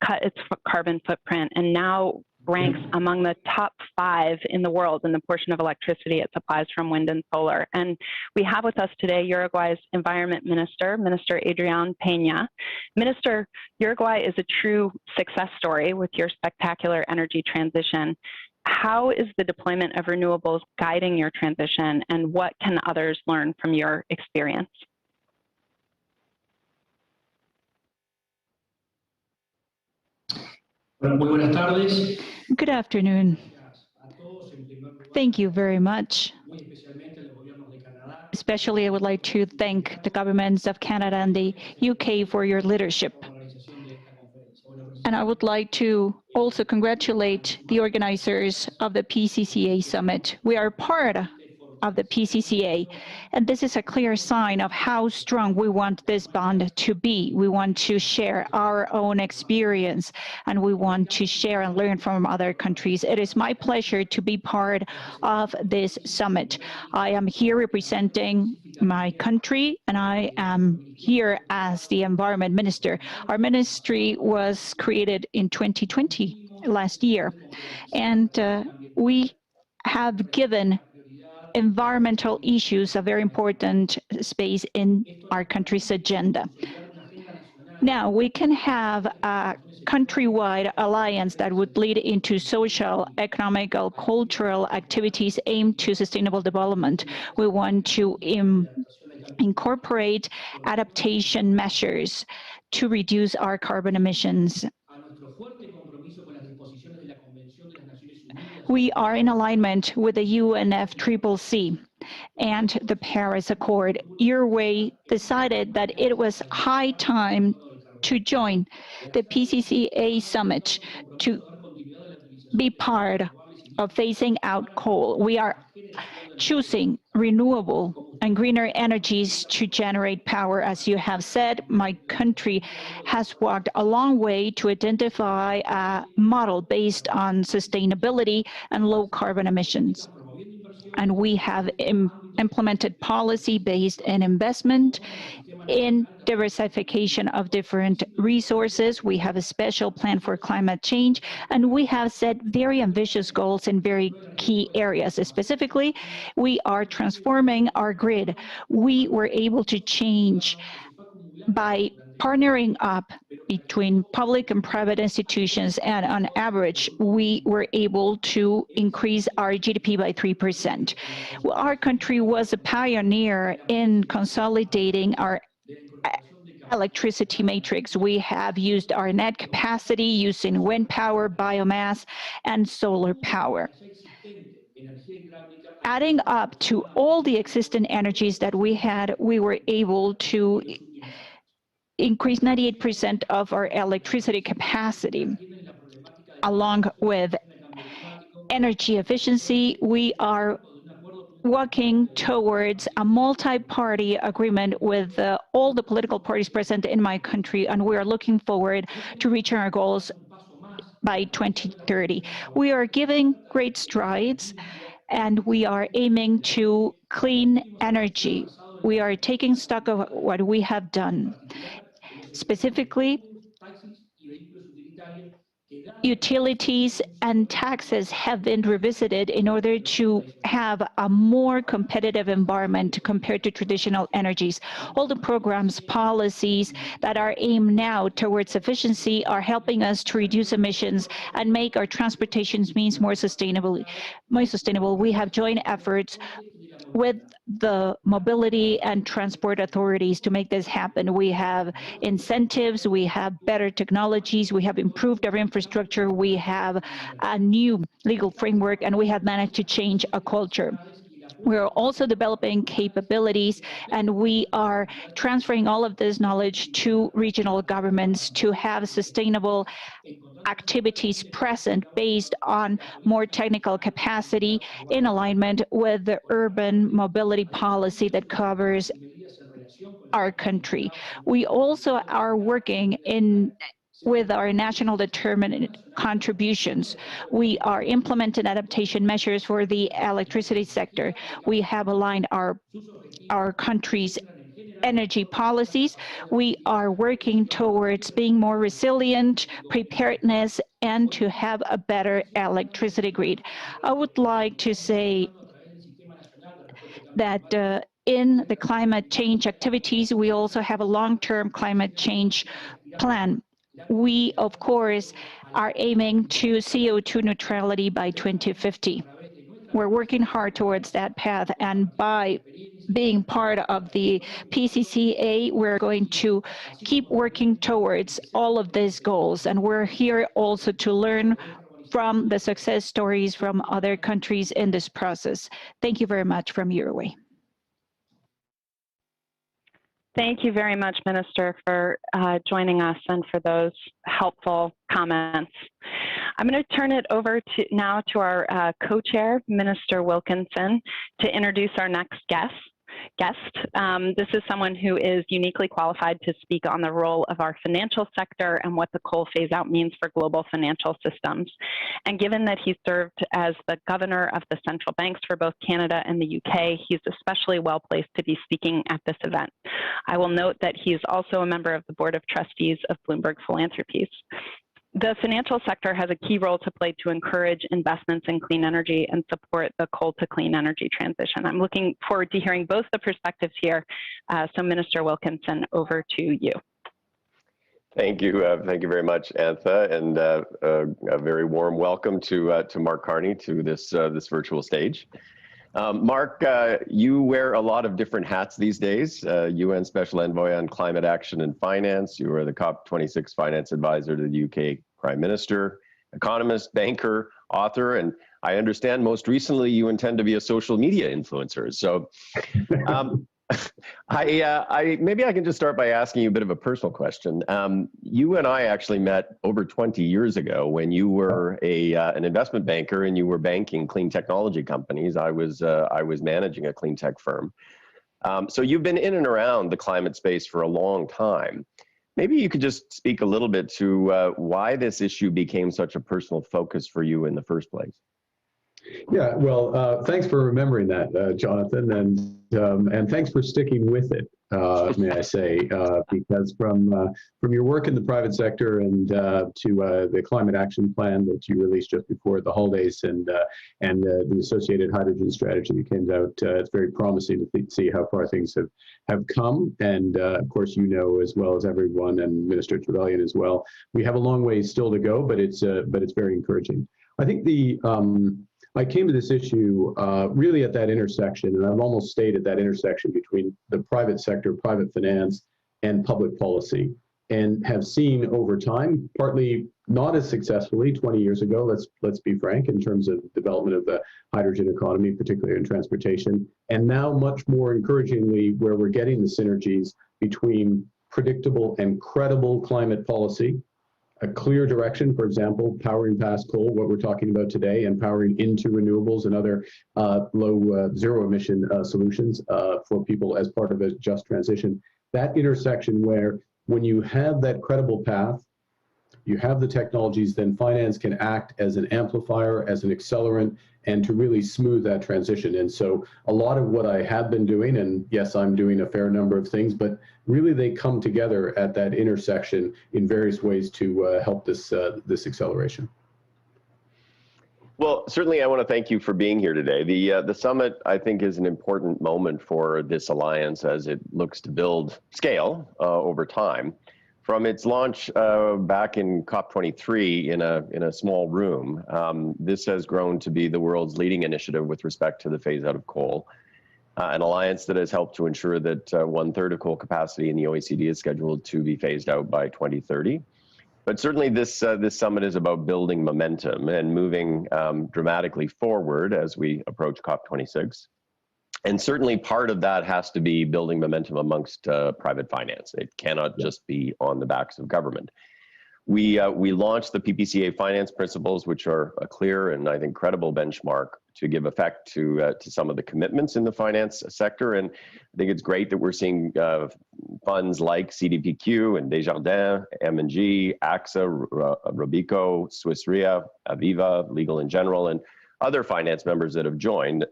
cut its carbon footprint, and now ranks among the top 5 in the world in the portion of electricity it supplies from wind and solar. And we have with us today Uruguay's Environment Minister, Minister Adrián Peña. Minister, Uruguay is a true success story with your spectacular energy transition. How is the deployment of renewables guiding your transition, and what can others learn from your experience? Good afternoon. Thank you very much. Especially, I would like to thank the governments of Canada and the UK for your leadership. And I would like to also congratulate the organizers of the PCCA Summit. We are part of the PCCA, and this is a clear sign of how strong we want this bond to be. We want to share our own experience, and we want to share and learn from other countries. It is my pleasure to be part of this summit. I am here representing my country, and I am here as the Environment Minister. Our ministry was created in 2020, last year, and we have given environmental issues a very important space in our country's agenda. Now, we can have a countrywide alliance that would lead into social, economical, cultural activities aimed to sustainable development. We want to incorporate adaptation measures to reduce our carbon emissions. We are in alignment with the UNFCCC and the Paris Accord. Uruguay decided that it was high time to join the PCCA summit to be part of phasing out coal. We are choosing renewable and greener energies to generate power. As you have said, my country has walked a long way to identify a model based on sustainability and low carbon emissions. And we have implemented policy based on investment in diversification of different resources. We have a special plan for climate change, and we have set very ambitious goals in very key areas. Specifically, we are transforming our grid. We were able to change by partnering up between public and private institutions, and on average, we were able to increase our GDP by 3%. Well, our country was a pioneer in consolidating our electricity matrix. We have used our net capacity using wind power, biomass, and solar power. Adding up to all the existing energies that we had, we were able to increase 98% of our electricity capacity. Along with energy efficiency, we are working towards a multi-party agreement with all the political parties present in my country, and we are looking forward to reaching our goals by 2030. We are giving great strides, and we are aiming to clean energy. We are taking stock of what we have done. Specifically, utilities and taxes have been revisited in order to have a more competitive environment compared to traditional energies. All the programs, policies that are aimed now towards efficiency are helping us to reduce emissions and make our transportation means more sustainable. We have joint efforts with the mobility and transport authorities to make this happen. We have incentives, we have better technologies, we have improved our infrastructure, we have a new legal framework, and we have managed to change a culture. We are also developing capabilities, and we are transferring all of this knowledge to regional governments to have sustainable activities present based on more technical capacity in alignment with the urban mobility policy that covers our country. We also are working with our national determined contributions. We are implementing adaptation measures for the electricity sector. We have aligned our country's energy policies. We are working towards being more resilient, preparedness, and to have a better electricity grid. I would like to say that in the climate change activities, we also have a long-term climate change plan. We, of course, are aiming to CO2 neutrality by 2050. We're working hard towards that path, and by being part of the PCCA, we're going to keep working towards all of these goals, and we're here also to learn from the success stories from other countries in this process. Thank you very much from Uruguay. Thank you very much, Minister, for joining us and for those helpful comments. I'm going to turn it over now to our co-chair, Minister Wilkinson, to introduce our next guest. This is someone who is uniquely qualified to speak on the role of our financial sector and what the coal phase-out means for global financial systems. And given that he served as the governor of the central banks for both Canada and the UK, he's especially well placed to be speaking at this event. I will note that he is also a member of the Board of Trustees of Bloomberg Philanthropies. The financial sector has a key role to play to encourage investments in clean energy and support the coal to clean energy transition. I'm looking forward to hearing both the perspectives here. So Minister Wilkinson, over to you. Thank you very much, Antha, and a very warm welcome to Mark Carney to this virtual stage. Mark, you wear a lot of different hats these days. UN Special Envoy on Climate Action and Finance. You are the COP26 Finance Advisor to the UK Prime Minister, economist, banker, author, and I understand most recently you intend to be a social media influencer. So maybe I can just start by asking you a bit of a personal question. You and I actually met over 20 years ago when you were an investment banker and you were banking clean technology companies. I was managing a clean tech firm. So you've been in and around the climate space for a long time. Maybe you could just speak a little bit to why this issue became such a personal focus for you in the first place. Yeah, well, thanks for remembering that, Jonathan, and thanks for sticking with it. may I say, because from your work in the private sector and to the climate action plan that you released just before the holidays and the associated hydrogen strategy that came out, it's very promising to see how far things have come. And of course, you know as well as everyone, and Minister Trevelyan as well, we have a long way still to go, but it's very encouraging. I think I came to this issue really at that intersection, and I've almost stayed at that intersection between the private sector, private finance, and public policy, and have seen over time, partly not as successfully 20 years ago, let's be frank, in terms of development of the hydrogen economy, particularly in transportation, and now much more encouragingly where we're getting the synergies between predictable and credible climate policy, a clear direction, for example, powering past coal, what we're talking about today, and powering into renewables and other zero emission solutions for people as part of a just transition. That intersection where when you have that credible path, you have the technologies, then finance can act as an amplifier, as an accelerant, and to really smooth that transition. And so a lot of what I have been doing, and yes, I'm doing a fair number of things, but really they come together at that intersection in various ways to help this acceleration. Well, certainly I want to thank you for being here today. The summit, I think, is an important moment for this alliance as it looks to build scale over time. From its launch back in COP23 in a small room, this has grown to be the world's leading initiative with respect to the phase out of coal, an alliance that has helped to ensure that 1/3 of coal capacity in the OECD is scheduled to be phased out by 2030. But certainly this summit is about building momentum and moving dramatically forward as we approach COP26. And certainly part of that has to be building momentum amongst private finance. It cannot just be on the backs of government. We launched the PPCA finance principles, which are a clear and I think credible benchmark to give effect to some of the commitments in the finance sector. And I think it's great that we're seeing funds like CDPQ and Desjardins, M&G, AXA, Robeco, Swiss Re, Aviva, Legal in General, and other finance members that have joined.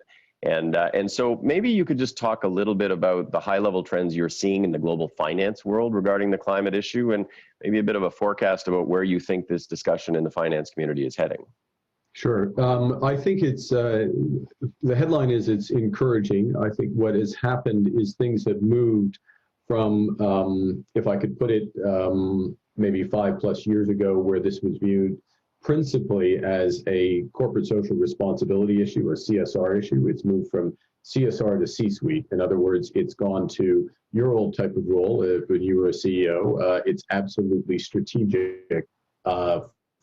And so maybe you could just talk a little bit about the high-level trends you're seeing in the global finance world regarding the climate issue, and maybe a bit of a forecast about where you think this discussion in the finance community is heading. Sure. I think it's, the headline is it's encouraging. I think what has happened is things have moved from, if I could put it, maybe 5+ years ago, where this was viewed principally as a corporate social responsibility issue, a CSR issue. It's moved from CSR to C-suite. In other words, it's gone to your old type of role when you were a CEO. It's absolutely strategic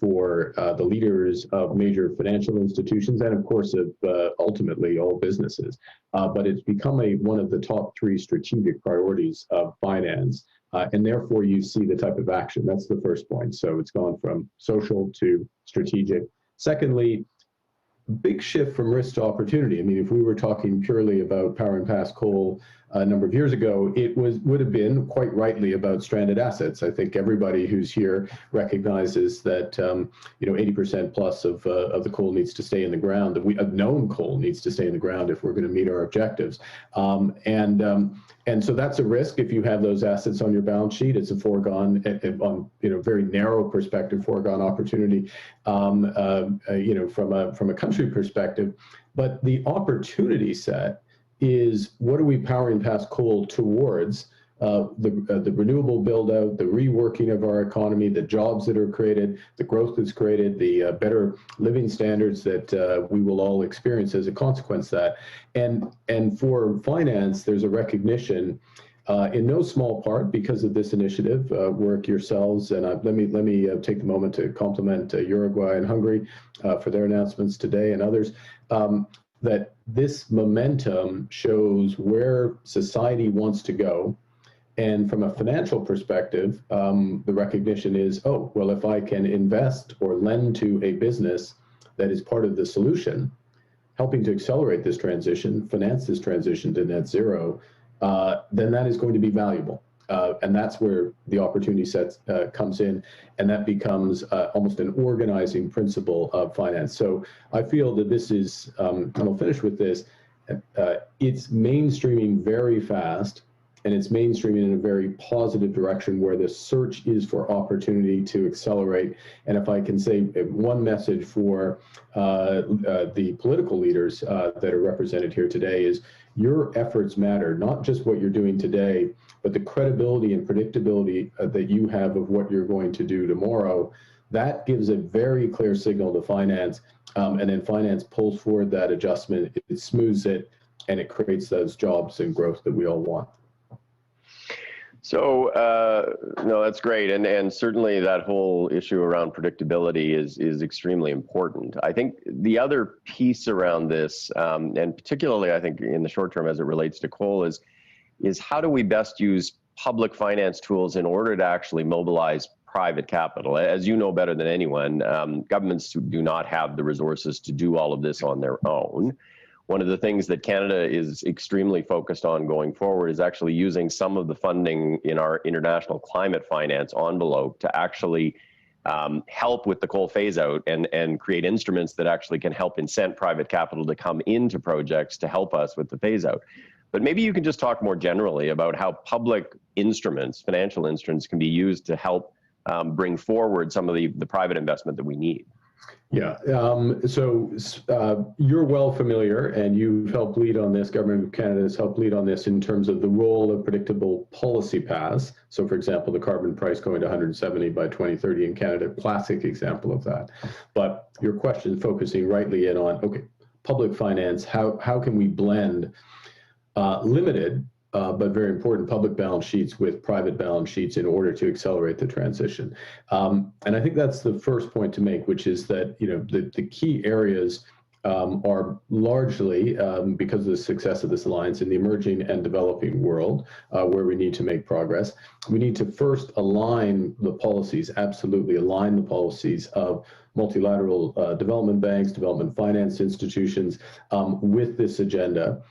for the leaders of major financial institutions and, of course, of ultimately all businesses. But it's become one of the top 3 strategic priorities of finance. And therefore, you see the type of action. That's the first point. So it's gone from social to strategic. Secondly, big shift from risk to opportunity. I mean, if we were talking purely about powering past coal a number of years ago, it would have been quite rightly about stranded assets. I think everybody who's here recognizes that 80% plus of the coal needs to stay in the ground. That known coal needs to stay in the ground if we're going to meet our objectives. And so that's a risk if you have those assets on your balance sheet. It's a foregone, on very narrow perspective, foregone opportunity. From a country perspective, but the opportunity set is what are we powering past coal towards? The renewable build out, the reworking of our economy, the jobs that are created, the growth that's created, the better living standards that we will all experience as a consequence of that. And for finance, there's a recognition in no small part because of this initiative, work yourselves, and let me take the moment to compliment Uruguay and Hungary for their announcements today and others, that this momentum shows where society wants to go. And from a financial perspective, the recognition is, oh, well, if I can invest or lend to a business that is part of the solution, helping to accelerate this transition, finance this transition to net zero, then that is going to be valuable. And that's where the opportunity set comes in, and that becomes almost an organizing principle of finance. So I feel that this is, and I'll finish with this, it's mainstreaming very fast, and it's mainstreaming in a very positive direction where the search is for opportunity to accelerate. And if I can say one message for the political leaders that are represented here today is your efforts matter, not just what you're doing today, but the credibility and predictability that you have of what you're going to do tomorrow. That gives a very clear signal to finance, and then finance pulls forward that adjustment, it smooths it, and it creates those jobs and growth that we all want. So, no, that's great. And certainly that whole issue around predictability is extremely important. I think the other piece around this, and particularly I think in the short term as it relates to coal, is how do we best use public finance tools in order to actually mobilize private capital? As you know better than anyone, governments do not have the resources to do all of this on their own. One of the things that Canada is extremely focused on going forward is actually using some of the funding in our international climate finance envelope to actually help with the coal phase out and create instruments that actually can help incent private capital to come into projects to help us with the phase out. But maybe you can just talk more generally about how public instruments, financial instruments, can be used to help bring forward some of the private investment that we need. Yeah, so you're well familiar, and you've helped lead on this, Government of Canada has helped lead on this in terms of the role of predictable policy paths. So for example, the carbon price going to 170 by 2030 in Canada, classic example of that. But your question focusing rightly in on, okay, public finance, how can we blend limited but very important public balance sheets with private balance sheets in order to accelerate the transition. And I think that's the first point to make, which is that the key areas are largely, because of the success of this alliance, in the emerging and developing world, where we need to make progress. We need to first align the policies, absolutely align the policies of multilateral development banks, development finance institutions with this agenda.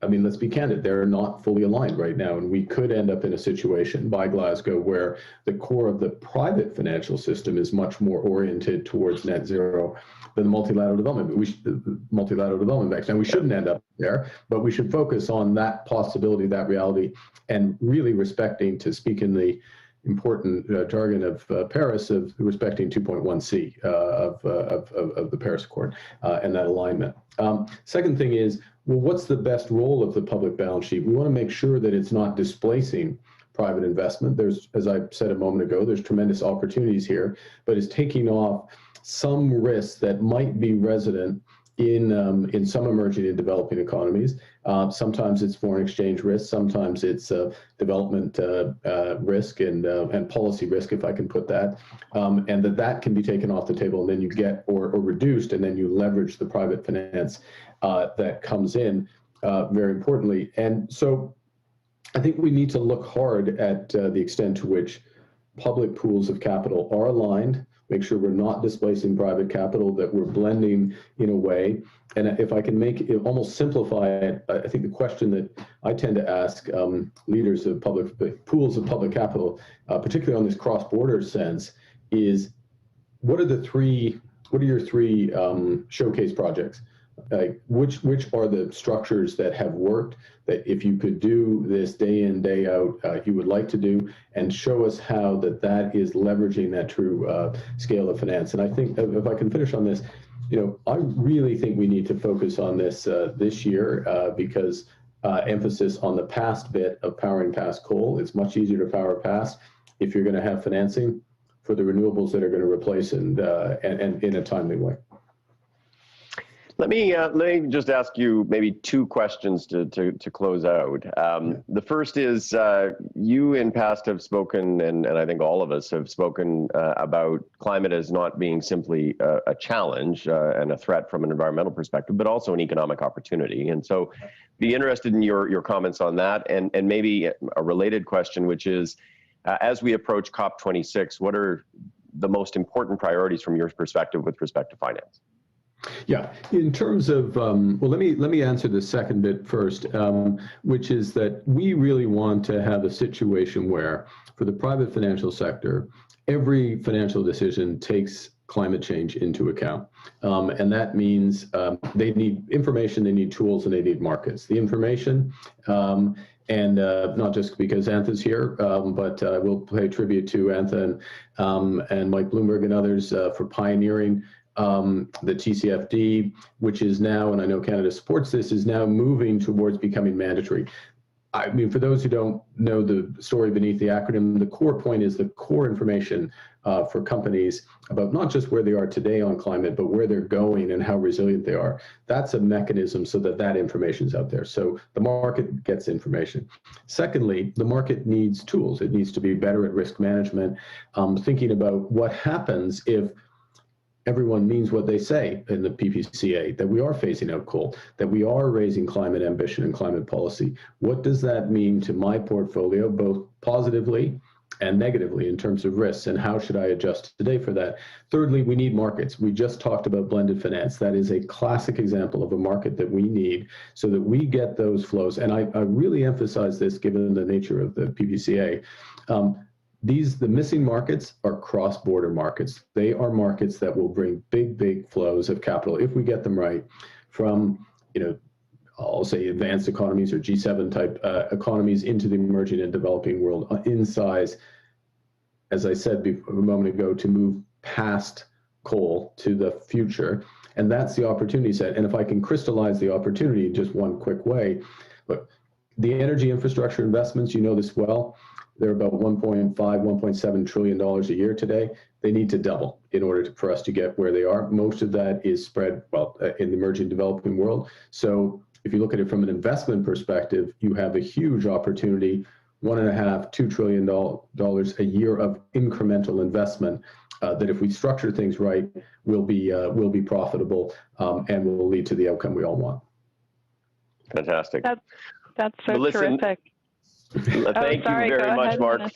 I mean, let's be candid, they're not fully aligned right now, and we could end up in a situation by Glasgow where the core of the private financial system is much more oriented towards net zero than the multilateral development banks. And we shouldn't end up there, but we should focus on that possibility, that reality, and really respecting, to speak in the important jargon of Paris, of respecting 2.1C of the Paris Accord and that alignment. Second thing is, well, what's the best role of the public balance sheet? We want to make sure that it's not displacing private investment. There's, as I said a moment ago, there's tremendous opportunities here, but it's taking off some risks that might be resident in some emerging and developing economies. Sometimes it's foreign exchange risk, sometimes it's development risk and policy risk, if I can put that, and that can be taken off the table, and then you get, or reduced, and then you leverage the private finance that comes in, very importantly. And so I think we need to look hard at the extent to which public pools of capital are aligned, make sure we're not displacing private capital, that we're blending in a way. And if I can make it, almost simplify it, I think the question that I tend to ask leaders of public pools of public capital, particularly on this cross-border sense, is what are your three showcase projects? Which are the structures that have worked, that if you could do this day in, day out, you would like to do, and show us how that is leveraging that true scale of finance. And I think, if I can finish on this, I really think we need to focus on this this year, because emphasis on the past bit of powering past coal. It's much easier to power past if you're going to have financing for the renewables that are going to replace and in a timely way. Let me just ask you maybe two questions to close out. The first is, you in past have spoken, and I think all of us have spoken about climate as not being simply a challenge and a threat from an environmental perspective, but also an economic opportunity. And so be interested in your comments on that, and maybe a related question, which is, as we approach COP26, what are the most important priorities from your perspective with respect to finance? Yeah, in terms of, well, let me answer the second bit first, which is that we really want to have a situation where, for the private financial sector, every financial decision takes climate change into account. And that means they need information, they need tools, and they need markets. The information, and not just because Antha's here, but we'll pay tribute to Antha and Mike Bloomberg and others for pioneering the TCFD, which is now, and I know Canada supports this, is now moving towards becoming mandatory. I mean, for those who don't know the story beneath the acronym, the core point is the core information for companies about not just where they are today on climate, but where they're going and how resilient they are. That's a mechanism so that that information is out there. So the market gets information. Secondly, the market needs tools. It needs to be better at risk management, thinking about what happens if everyone means what they say in the PPCA, that we are phasing out coal, that we are raising climate ambition and climate policy. What does that mean to my portfolio, both positively and negatively in terms of risks, and how should I adjust today for that? Thirdly, we need markets. We just talked about blended finance. That is a classic example of a market that we need so that we get those flows. And I really emphasize this given the nature of the PPCA. The missing markets are cross-border markets. They are markets that will bring big flows of capital, if we get them right, from, I'll say advanced economies or G7 type economies into the emerging and developing world in size, as I said a moment ago, to move past coal to the future. And that's the opportunity set. And if I can crystallize the opportunity in just one quick way, look, the energy infrastructure investments, you know this well, they're about $1.5, $1.7 trillion a year today. They need to double in order for us to get where they are. Most of that is spread, in the emerging developing world. So if you look at it from an investment perspective, you have a huge opportunity, $1.5, $2 trillion a year of incremental investment that if we structure things right, will be profitable and will lead to the outcome we all want. Fantastic. That's so terrific. Thank you very much, Mark,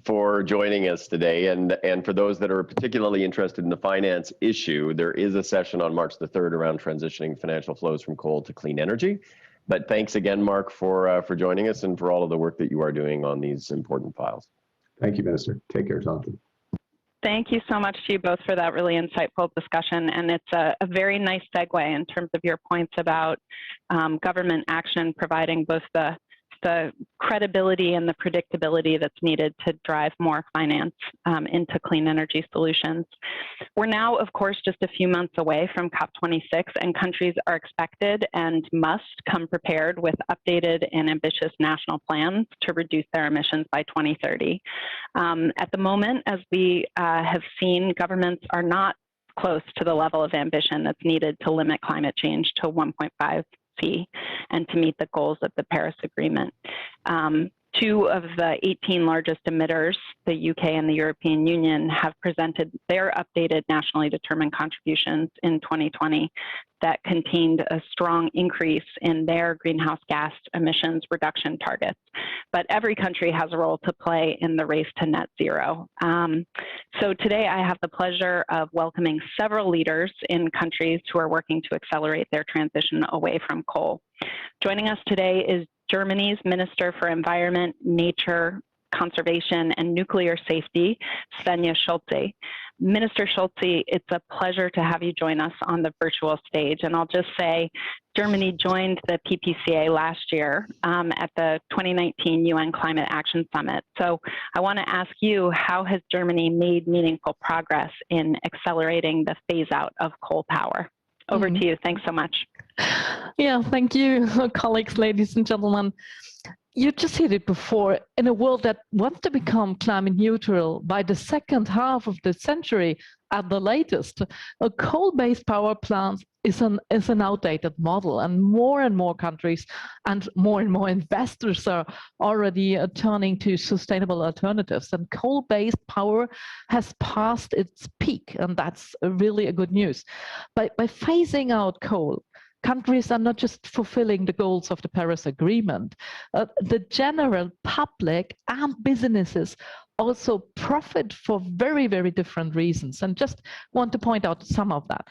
for joining us today. And for those that are particularly interested in the finance issue, there is a session on March the 3rd around transitioning financial flows from coal to clean energy. But thanks again, Mark, for joining us and for all of the work that you are doing on these important files. Thank you, Minister. Take care, Jonathan. Thank you so much to you both for that really insightful discussion. And it's a very nice segue in terms of your points about government action providing both the credibility and the predictability that's needed to drive more finance into clean energy solutions. We're now, of course, just a few months away from COP26, and countries are expected and must come prepared with updated and ambitious national plans to reduce their emissions by 2030. At the moment, as we have seen, governments are not close to the level of ambition that's needed to limit climate change to 1.5 and to meet the goals of the Paris Agreement. Two of the 18 largest emitters, the UK and the European Union, have presented their updated nationally determined contributions in 2020 that contained a strong increase in their greenhouse gas emissions reduction targets. But every country has a role to play in the race to net zero. So today I have the pleasure of welcoming several leaders in countries who are working to accelerate their transition away from coal. Joining us today is Germany's Minister for Environment, Nature, Conservation, and Nuclear Safety, Svenja Schulze. Minister Schulze, it's a pleasure to have you join us on the virtual stage. And I'll just say, Germany joined the PPCA last year at the 2019 UN Climate Action Summit. So I want to ask you, how has Germany made meaningful progress in accelerating the phase out of coal power? Over to you. Thanks so much. Yeah, thank you, colleagues, ladies and gentlemen. You just hit it before. In a world that wants to become climate neutral by the second half of the century at the latest, a coal-based power plant is an outdated model, and more countries and more investors are already turning to sustainable alternatives. And coal-based power has passed its peak, and that's really a good news. By phasing out coal, countries are not just fulfilling the goals of the Paris Agreement. The general public and businesses also profit for very, very different reasons. And just want to point out some of that.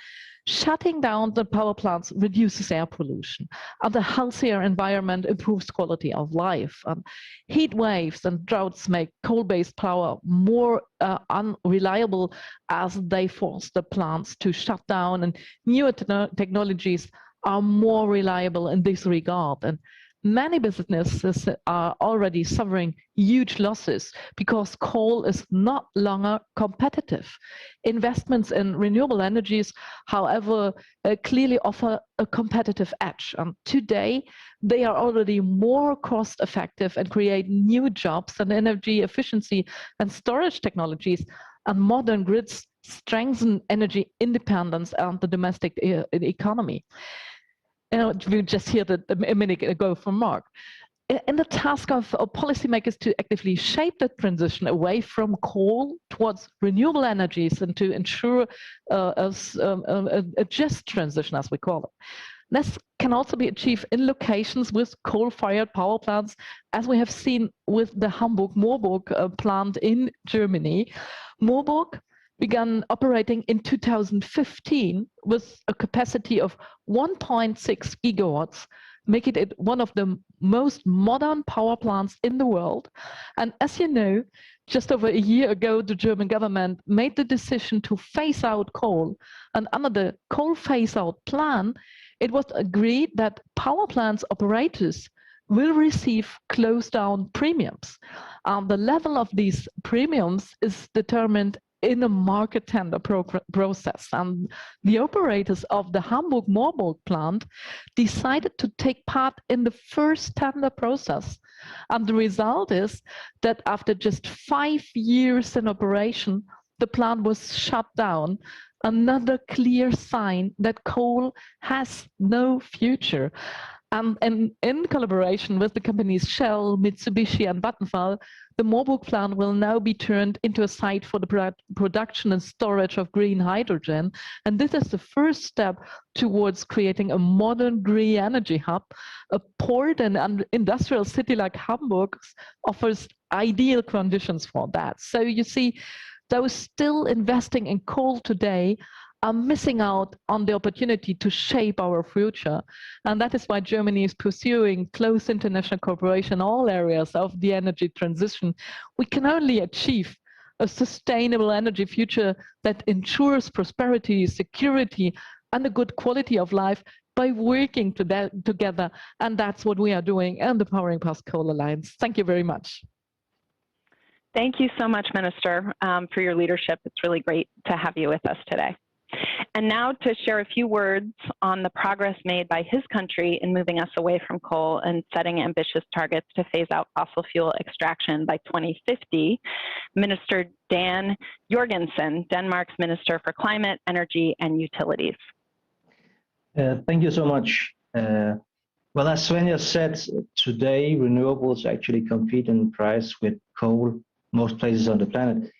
Shutting down the power plants reduces air pollution, and a healthier environment improves quality of life. Heat waves and droughts make coal-based power more unreliable as they force the plants to shut down, and newer technologies are more reliable in this regard. And many businesses are already suffering huge losses because coal is not longer competitive. Investments in renewable energies, however, clearly offer a competitive edge. Today, they are already more cost effective and create new jobs, and energy efficiency and storage technologies and modern grids strengthen energy independence and the domestic economy. We just heard that a minute ago from Mark. In the task of policymakers to actively shape the transition away from coal towards renewable energies and to ensure a just transition, as we call it. This can also be achieved in locations with coal-fired power plants, as we have seen with the Hamburg-Moorburg plant in Germany. Moorburg began operating in 2015 with a capacity of 1.6 gigawatts, making it one of the most modern power plants in the world. And as you know, just over a year ago, the German government made the decision to phase out coal. And under the coal phase-out plan, it was agreed that power plants operators will receive close-down premiums. The level of these premiums is determined in a market tender process. And the operators of the Hamburg-Moorburg plant decided to take part in the first tender process. And the result is that after just 5 years in operation, the plant was shut down. Another clear sign that coal has no future. And in collaboration with the companies Shell, Mitsubishi, and Vattenfall, the Moorburg plant will now be turned into a site for the production and storage of green hydrogen. And this is the first step towards creating a modern green energy hub. A port and an industrial city like Hamburg offers ideal conditions for that. So you see, those still investing in coal today are missing out on the opportunity to shape our future. And that is why Germany is pursuing close international cooperation in all areas of the energy transition. We can only achieve a sustainable energy future that ensures prosperity, security, and a good quality of life by working together. And that's what we are doing in the Powering Past Coal Alliance. Thank you very much. Thank you so much, Minister, for your leadership. It's really great to have you with us today. And now to share a few words on the progress made by his country in moving us away from coal and setting ambitious targets to phase out fossil fuel extraction by 2050, Minister Dan Jorgensen, Denmark's Minister for Climate, Energy, and Utilities. Thank you so much. Well, as Svenja said, today renewables actually compete in price with coal most places on the planet.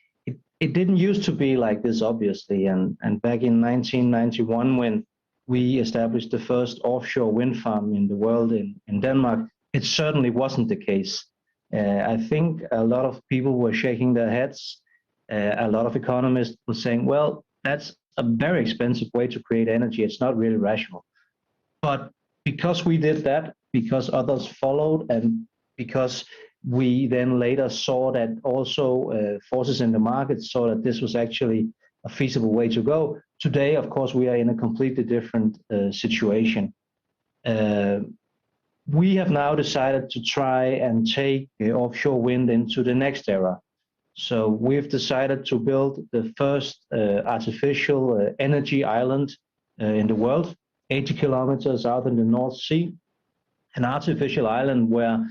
It didn't used to be like this, obviously, and back in 1991, when we established the first offshore wind farm in the world in Denmark, it certainly wasn't the case. I think a lot of people were shaking their heads. A lot of economists were saying, well, that's a very expensive way to create energy. It's not really rational. But because we did that, because others followed, and because we then later saw that also forces in the market saw that this was actually a feasible way to go. Today, of course, we are in a completely different situation. We have now decided to try and take offshore wind into the next era. So we've decided to build the first artificial energy island in the world, 80 kilometers out in the North Sea, an artificial island where,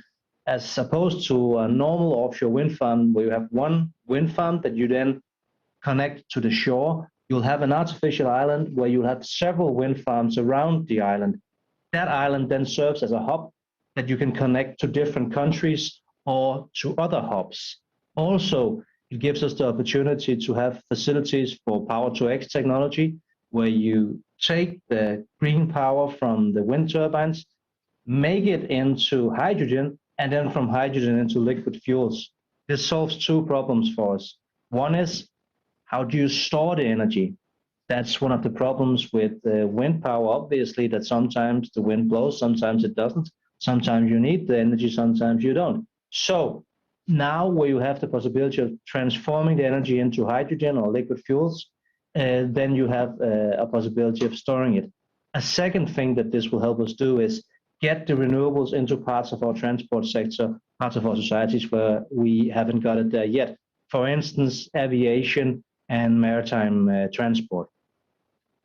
as opposed to a normal offshore wind farm where you have one wind farm that you then connect to the shore, you'll have an artificial island where you'll have several wind farms around the island. That island then serves as a hub that you can connect to different countries or to other hubs. Also, it gives us the opportunity to have facilities for power-to-X technology, where you take the green power from the wind turbines, make it into hydrogen, and then from hydrogen into liquid fuels. This solves two problems for us. One is, how do you store the energy? That's one of the problems with wind power, obviously, that sometimes the wind blows, sometimes it doesn't. Sometimes you need the energy, sometimes you don't. So now where you have the possibility of transforming the energy into hydrogen or liquid fuels, then you have a possibility of storing it. A second thing that this will help us do is get the renewables into parts of our transport sector, parts of our societies where we haven't got it there yet. For instance, aviation and maritime transport.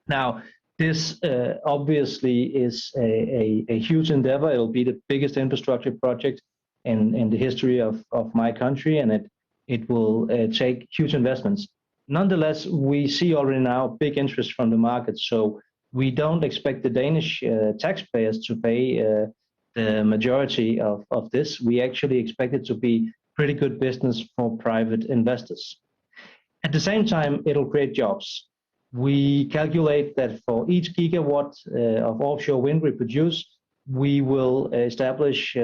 Now, this obviously is a huge endeavor. It'll be the biggest infrastructure project in the history of my country, and it will take huge investments. Nonetheless, we see already now big interest from the market, so we don't expect the Danish taxpayers to pay the majority of this. We actually expect it to be pretty good business for private investors. At the same time, it'll create jobs. We calculate that for each gigawatt of offshore wind we produce, we will establish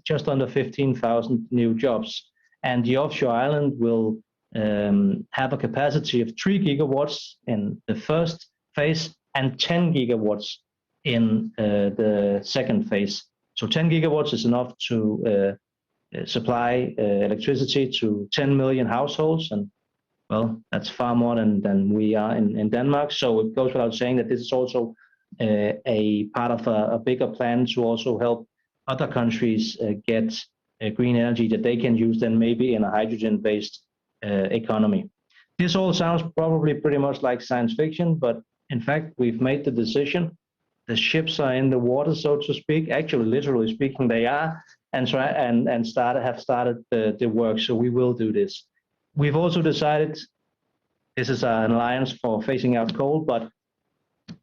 just under 15,000 new jobs. And the offshore island will have a capacity of 3 gigawatts in the first phase and 10 gigawatts in the second phase. So 10 gigawatts is enough to supply electricity to 10 million households, and well, that's far more than we are in Denmark. So it goes without saying that this is also a part of a bigger plan to also help other countries get green energy that they can use then maybe in a hydrogen-based economy. This all sounds probably pretty much like science fiction, but in fact, we've made the decision. The ships are in the water, so to speak. Actually, literally speaking, they are, and have started the work. So we will do this. We've also decided this is an alliance for phasing out coal, but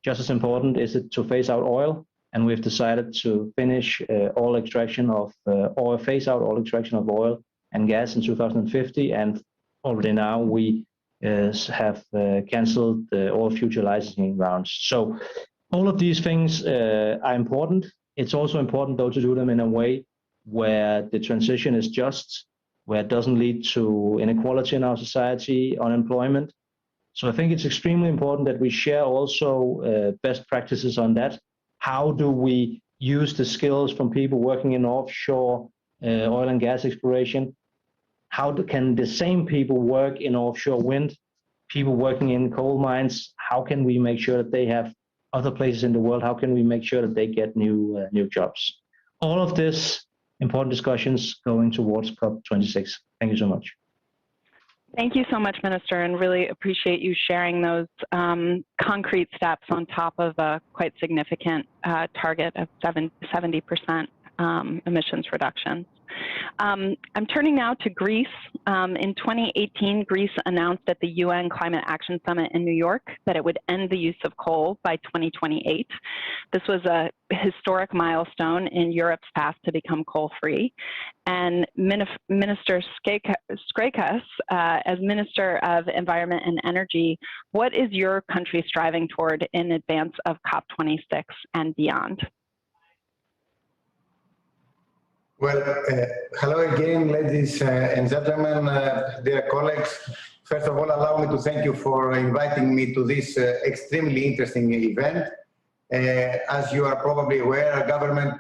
just as important is it to phase out oil. And we've decided to finish all extraction of oil, phase out all extraction of oil and gas in 2050. And already now we have canceled all future licensing rounds. So all of these things are important. It's also important, though, to do them in a way where the transition is just, where it doesn't lead to inequality in our society, unemployment. So I think it's extremely important that we share also best practices on that. How do we use the skills from people working in offshore oil and gas exploration? How can the same people work in offshore wind, people working in coal mines? How can we make sure that they have other places in the world? How can we make sure that they get new jobs? All of this important discussions going towards COP26. Thank you so much. Thank you so much, Minister, and really appreciate you sharing those concrete steps on top of a quite significant target of 70% emissions reductions. I'm turning now to Greece. In 2018, Greece announced at the UN Climate Action Summit in New York that it would end the use of coal by 2028. This was a historic milestone in Europe's path to become coal-free. And Minister Skrekas, as Minister of Environment and Energy, what is your country striving toward in advance of COP26 and beyond? Well, hello again, ladies and gentlemen, dear colleagues. First of all, allow me to thank you for inviting me to this extremely interesting event. As you are probably aware, our government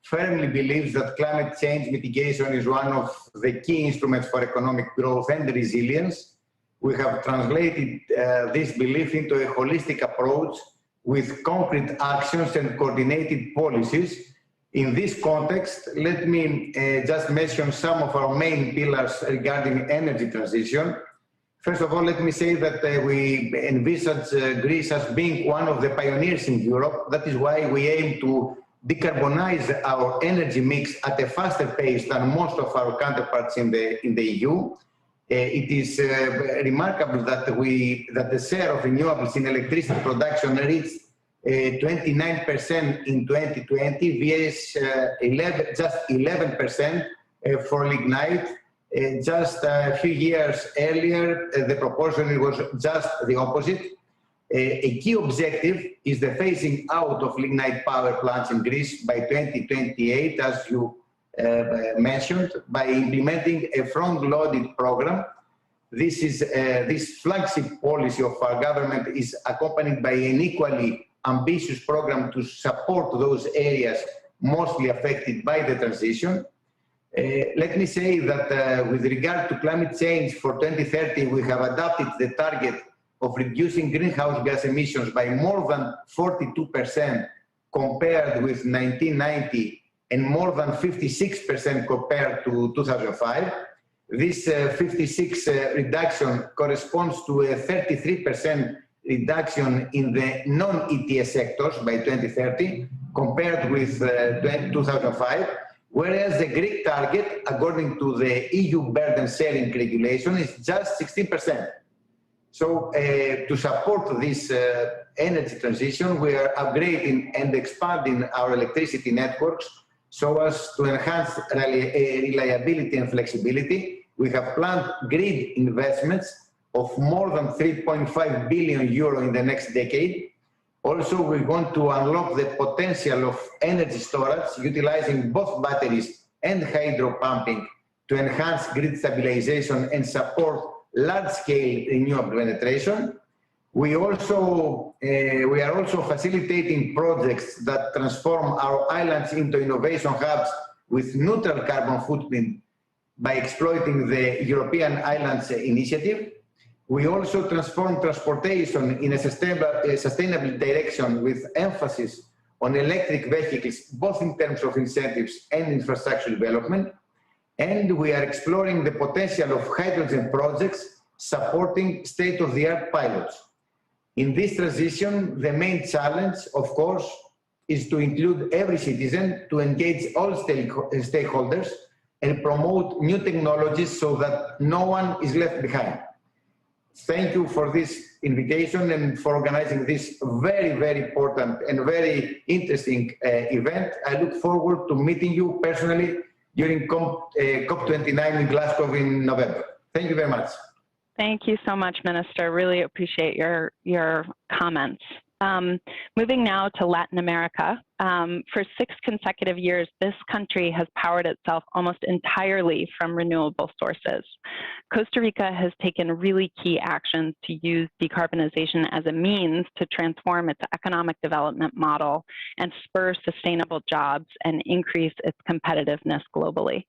firmly believes that climate change mitigation is one of the key instruments for economic growth and resilience. We have translated this belief into a holistic approach with concrete actions and coordinated policies. In this context, let me just mention some of our main pillars regarding energy transition. First of all, let me say that we envisage Greece as being one of the pioneers in Europe. That is why we aim to decarbonize our energy mix at a faster pace than most of our counterparts in the EU. It is remarkable that the share of renewables in electricity production reached 29% in 2020, vs. just 11% for lignite. Just a few years earlier, the proportion was just the opposite. A key objective is the phasing out of lignite power plants in Greece by 2028, as you mentioned, by implementing a front-loaded program. This flagship policy of our government is accompanied by an equally ambitious program to support those areas mostly affected by the transition. Let me say that with regard to climate change for 2030, we have adopted the target of reducing greenhouse gas emissions by more than 42% compared with 1990 and more than 56% compared to 2005. This 56 reduction corresponds to a 33% reduction in the non-ETS sectors by 2030 compared with 2005, whereas the Greek target, according to the EU burden sharing regulation, is just 16%. So to support this energy transition, we are upgrading and expanding our electricity networks so as to enhance reliability and flexibility. We have planned grid investments of more than 3.5 billion euro in the next decade. Also, we want to unlock the potential of energy storage, utilizing both batteries and hydro pumping to enhance grid stabilization and support large-scale renewable penetration. We are also facilitating projects that transform our islands into innovation hubs with neutral carbon footprint by exploiting the European Islands Initiative. We also transform transportation in a sustainable direction with emphasis on electric vehicles, both in terms of incentives and infrastructure development. And we are exploring the potential of hydrogen projects supporting state-of-the-art pilots. In this transition, the main challenge, of course, is to include every citizen, to engage all stakeholders and promote new technologies so that no one is left behind. Thank you for this invitation and for organizing this very, very important and very interesting event. I look forward to meeting you personally during COP29 in Glasgow in November. Thank you very much. Thank you so much, Minister. Really appreciate your comments. Moving now to Latin America. For 6 consecutive years, this country has powered itself almost entirely from renewable sources. Costa Rica has taken really key actions to use decarbonization as a means to transform its economic development model and spur sustainable jobs and increase its competitiveness globally.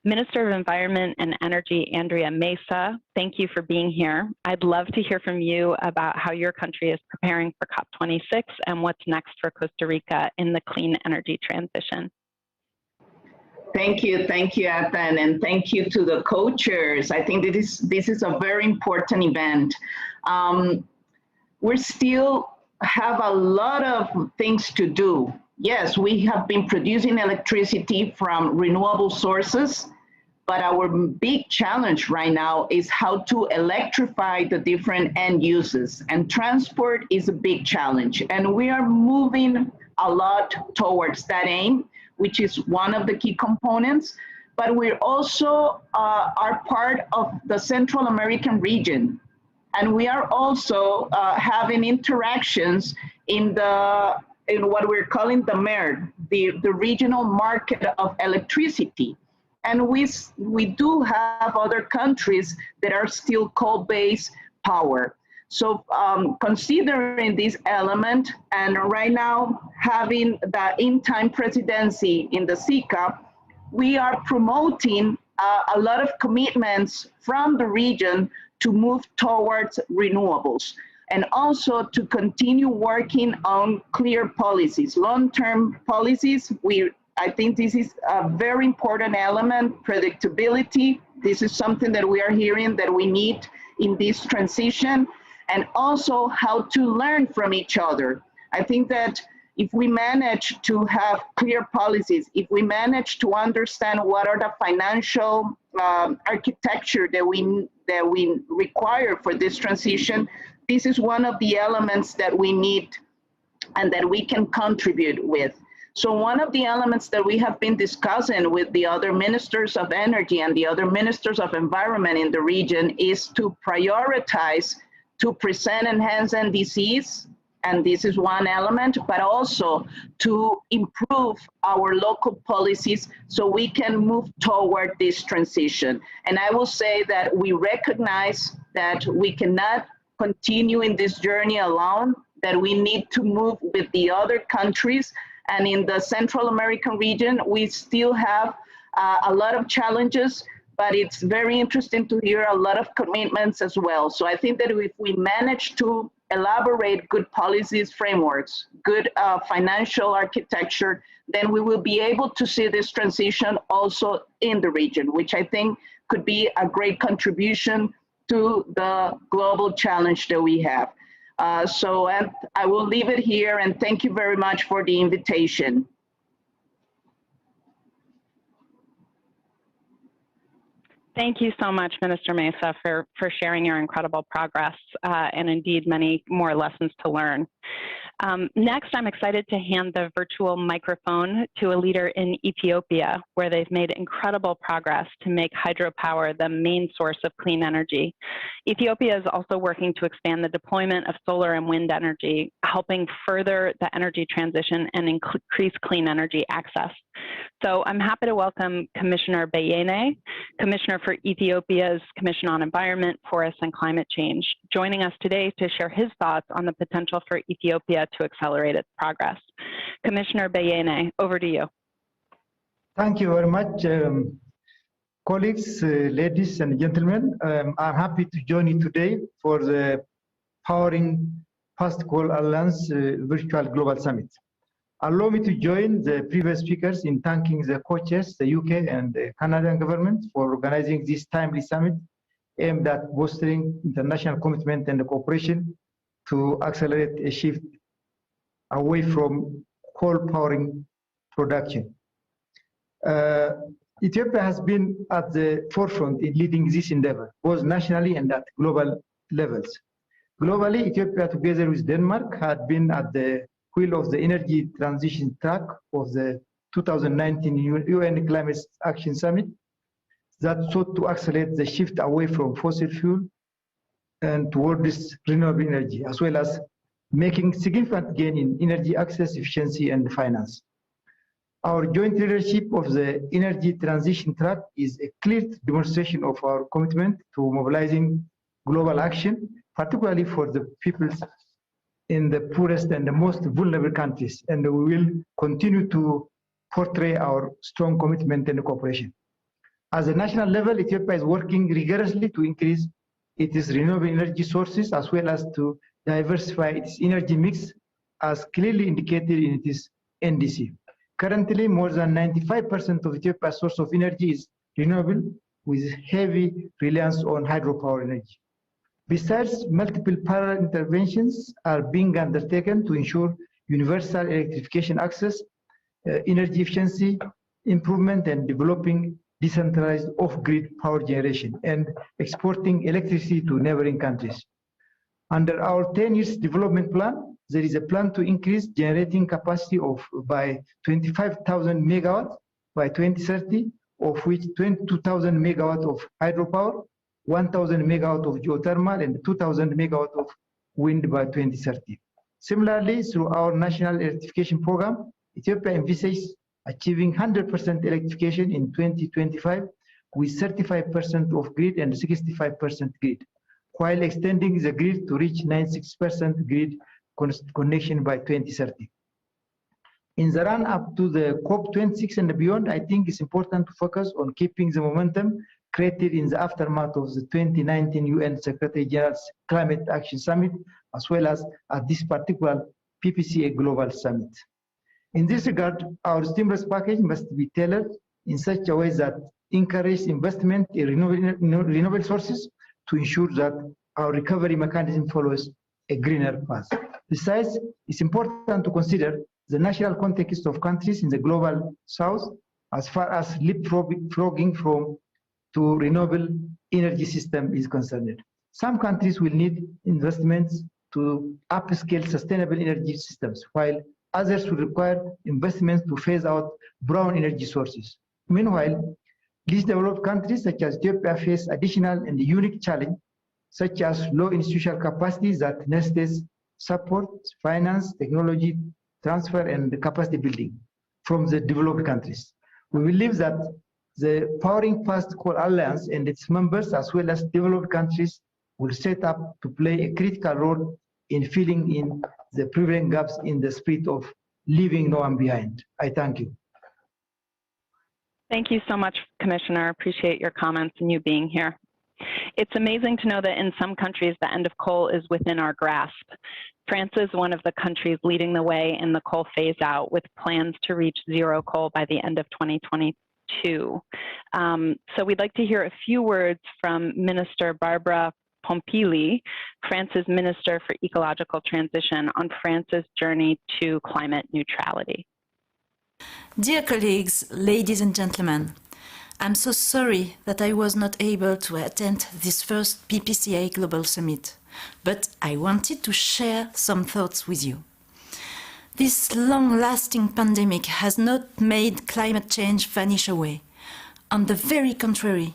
Minister of Environment and Energy, Andrea Mesa, thank you for being here. I'd love to hear from you about how your country is preparing for COP26 and what's next for Costa Rica in the clean energy transition. Thank you, Ethan, and thank you to the co-chairs. I think this is a very important event. We still have a lot of things to do. Yes, we have been producing electricity from renewable sources, but our big challenge right now is how to electrify the different end uses. And transport is a big challenge. And we are moving a lot towards that aim, which is one of the key components. But we're also are part of the Central American region. And we are also having interactions in what we're calling the MER, the regional market of electricity. And we do have other countries that are still coal-based power. So considering this element, and right now having the in-time presidency in the CICA, we are promoting a lot of commitments from the region to move towards renewables, and also to continue working on clear policies, long-term policies. I think this is a very important element, predictability. This is something that we are hearing that we need in this transition, and also how to learn from each other. I think that if we manage to have clear policies, if we manage to understand what are the financial architecture that we require for this transition, this is one of the elements that we need and that we can contribute with. So one of the elements that we have been discussing with the other ministers of energy and the other ministers of environment in the region is to prioritize to present enhanced NDCs and this is one element, but also to improve our local policies so we can move toward this transition. And I will say that we recognize that we cannot continue in this journey alone, that we need to move with the other countries. And in the Central American region, we still have a lot of challenges, but it's very interesting to hear a lot of commitments as well. So I think that if we manage to elaborate good policies, frameworks, good financial architecture, then we will be able to see this transition also in the region, which I think could be a great contribution to the global challenge that we have. So I will leave it here, and thank you very much for the invitation. Thank you so much, Minister Mesa, for sharing your incredible progress and indeed many more lessons to learn. Next, I'm excited to hand the virtual microphone to a leader in Ethiopia, where they've made incredible progress to make hydropower the main source of clean energy. Ethiopia is also working to expand the deployment of solar and wind energy, helping further the energy transition and increase clean energy access. So I'm happy to welcome Commissioner Bayene, Commissioner for Ethiopia's Commission on Environment, Forests and Climate Change, joining us today to share his thoughts on the potential for Ethiopia to accelerate its progress. Commissioner Bayene, over to you. Thank you very much. Colleagues, ladies and gentlemen, I'm happy to join you today for the Powering Past Coal Alliance Virtual Global Summit. Allow me to join the previous speakers in thanking the co-chairs, the UK and the Canadian government, for organizing this timely summit aimed at bolstering international commitment and cooperation to accelerate a shift away from coal powering production. Ethiopia has been at the forefront in leading this endeavor, both nationally and at global levels. Globally, Ethiopia, together with Denmark, had been at the wheel of the energy transition track of the 2019 UN Climate Action Summit that sought to accelerate the shift away from fossil fuel and toward this renewable energy, as well as making significant gain in energy access, efficiency, and finance. Our joint leadership of the energy transition track is a clear demonstration of our commitment to mobilizing global action, particularly for the peoples in the poorest and the most vulnerable countries, and we will continue to portray our strong commitment and cooperation. At the national level, Ethiopia is working rigorously to increase its renewable energy sources as well as to diversify its energy mix, as clearly indicated in its NDC. Currently, more than 95% of Ethiopia's source of energy is renewable, with heavy reliance on hydropower energy. Besides, multiple parallel interventions are being undertaken to ensure universal electrification access, energy efficiency improvement, and developing decentralized off-grid power generation and exporting electricity to neighboring countries. Under our 10 years development plan, there is a plan to increase generating capacity by 25,000 megawatts by 2030, of which 22,000 megawatts of hydropower, 1,000 megawatts of geothermal, and 2,000 megawatts of wind by 2030. Similarly, through our national electrification program, Ethiopia envisages achieving 100% electrification in 2025 with 35% of grid and 65% grid, while extending the grid to reach 96% grid connection by 2030. In the run-up to the COP26 and beyond, I think it's important to focus on keeping the momentum created in the aftermath of the 2019 UN Secretary General's Climate Action Summit, as well as at this particular PPCA Global Summit. In this regard, our stimulus package must be tailored in such a way that encourages investment in renewable sources to ensure that our recovery mechanism follows a greener path. Besides, it's important to consider the national context of countries in the global south as far as leapfrogging to renewable energy system is concerned. Some countries will need investments to upscale sustainable energy systems, while others will require investments to phase out brown energy sources. Meanwhile, least developed countries such as Ethiopia face additional and unique challenge, such as low institutional capacity that necessitates support, finance, technology transfer, and capacity building from the developed countries. We believe that the Powering Fast Coal Alliance and its members, as well as developed countries, will set up to play a critical role in filling in the prevalent gaps in the spirit of leaving no one behind. I thank you. Thank you so much, Commissioner. Appreciate your comments and you being here. It's amazing to know that in some countries, the end of coal is within our grasp. France is one of the countries leading the way in the coal phase out with plans to reach zero coal by the end of 2022. So we'd like to hear a few words from Minister Barbara Pompili, France's Minister for Ecological Transition, on France's journey to climate neutrality. Dear colleagues, ladies and gentlemen, I'm so sorry that I was not able to attend this first PPCA Global Summit, but I wanted to share some thoughts with you. This long-lasting pandemic has not made climate change vanish away. On the very contrary,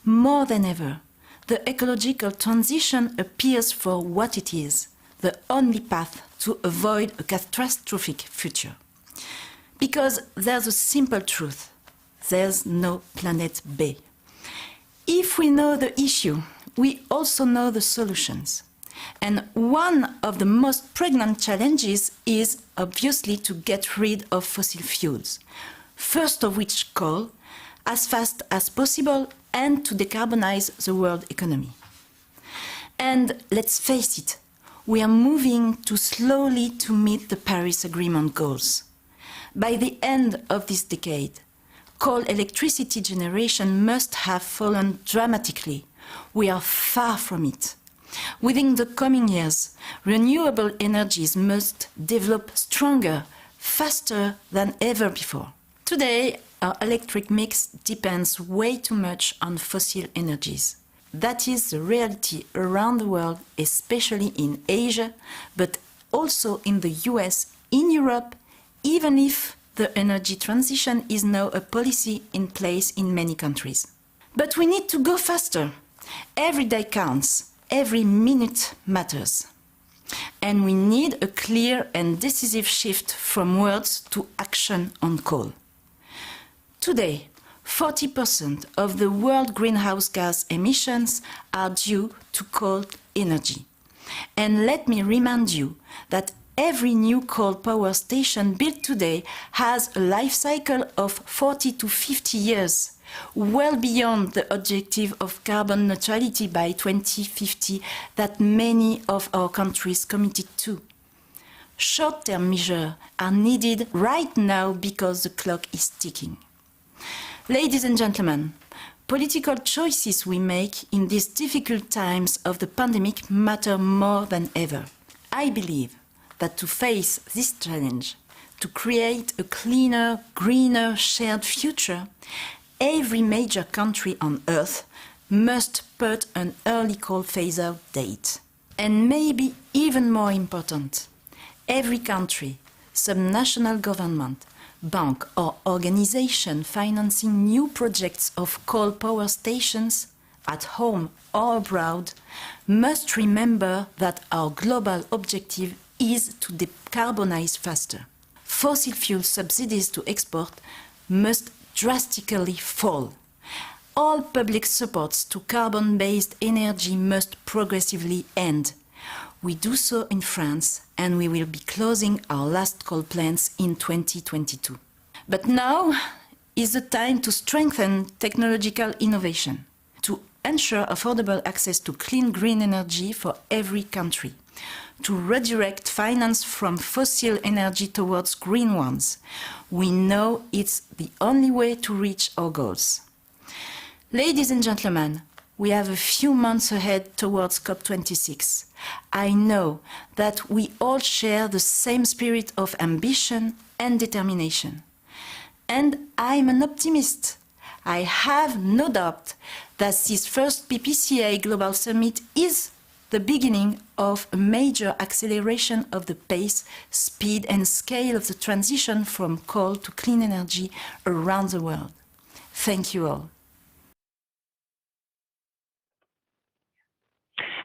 more than ever, the ecological transition appears for what it is, the only path to avoid a catastrophic future. Because there's a simple truth. There's no planet B. If we know the issue, we also know the solutions. And one of the most pregnant challenges is obviously to get rid of fossil fuels, first of which coal, as fast as possible, and to decarbonize the world economy. And let's face it, we are moving too slowly to meet the Paris Agreement goals. By the end of this decade, coal electricity generation must have fallen dramatically. We are far from it. Within the coming years, renewable energies must develop stronger, faster than ever before. Today, our electric mix depends way too much on fossil energies. That is the reality around the world, especially in Asia, but also in the US, in Europe, even if the energy transition is now a policy in place in many countries. But we need to go faster. Every day counts. Every minute matters. And we need a clear and decisive shift from words to action on coal. Today, 40% of the world greenhouse gas emissions are due to coal energy. And let me remind you that every new coal power station built today has a life cycle of 40 to 50 years, well beyond the objective of carbon neutrality by 2050 that many of our countries committed to. Short-term measures are needed right now because the clock is ticking. Ladies and gentlemen, political choices we make in these difficult times of the pandemic matter more than ever. I believe that to face this challenge, to create a cleaner, greener, shared future, every major country on Earth must put an early coal phase-out date. And maybe even more important, every country, subnational government, bank or organization financing new projects of coal power stations, at home or abroad, must remember that our global objective is to decarbonize faster. Fossil fuel subsidies to export must drastically fall. All public supports to carbon-based energy must progressively end. We do so in France, and we will be closing our last coal plants in 2022. But now is the time to strengthen technological innovation, to ensure affordable access to clean green energy for every country, to redirect finance from fossil energy towards green ones. We know it's the only way to reach our goals. Ladies and gentlemen, we have a few months ahead towards COP26. I know that we all share the same spirit of ambition and determination. And I'm an optimist. I have no doubt that this first PPCA Global Summit is the beginning of a major acceleration of the pace, speed and scale of the transition from coal to clean energy around the world. Thank you all.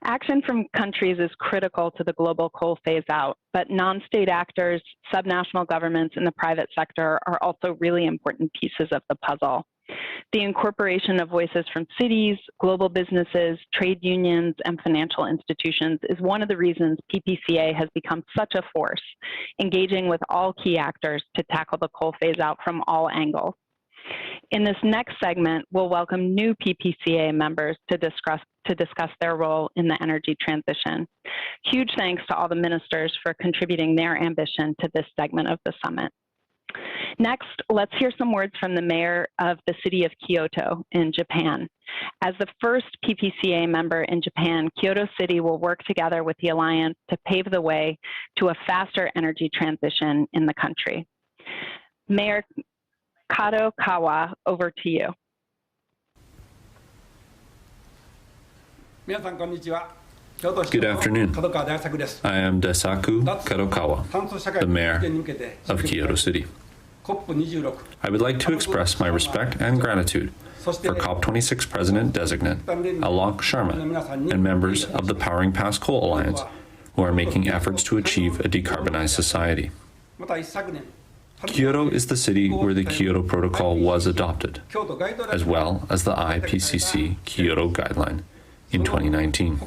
Action from countries is critical to the global coal phase out, but non-state actors, subnational governments, and the private sector are also really important pieces of the puzzle. The incorporation of voices from cities, global businesses, trade unions, and financial institutions is one of the reasons PPCA has become such a force, engaging with all key actors to tackle the coal phase out from all angles. In this next segment, we'll welcome new PPCA members to discuss their role in the energy transition. Huge thanks to all the ministers for contributing their ambition to this segment of the summit. Next, let's hear some words from the mayor of the city of Kyoto in Japan. As the first PPCA member in Japan, Kyoto City will work together with the Alliance to pave the way to a faster energy transition in the country. Mayor Kadokawa, over to you. Good afternoon. I am Daisaku Kadokawa, the mayor of Kyoto City. I would like to express my respect and gratitude for COP26 President-designate Alok Sharma and members of the Powering Past Coal Alliance who are making efforts to achieve a decarbonized society. Kyoto is the city where the Kyoto Protocol was adopted, as well as the IPCC Kyoto Guideline in 2019.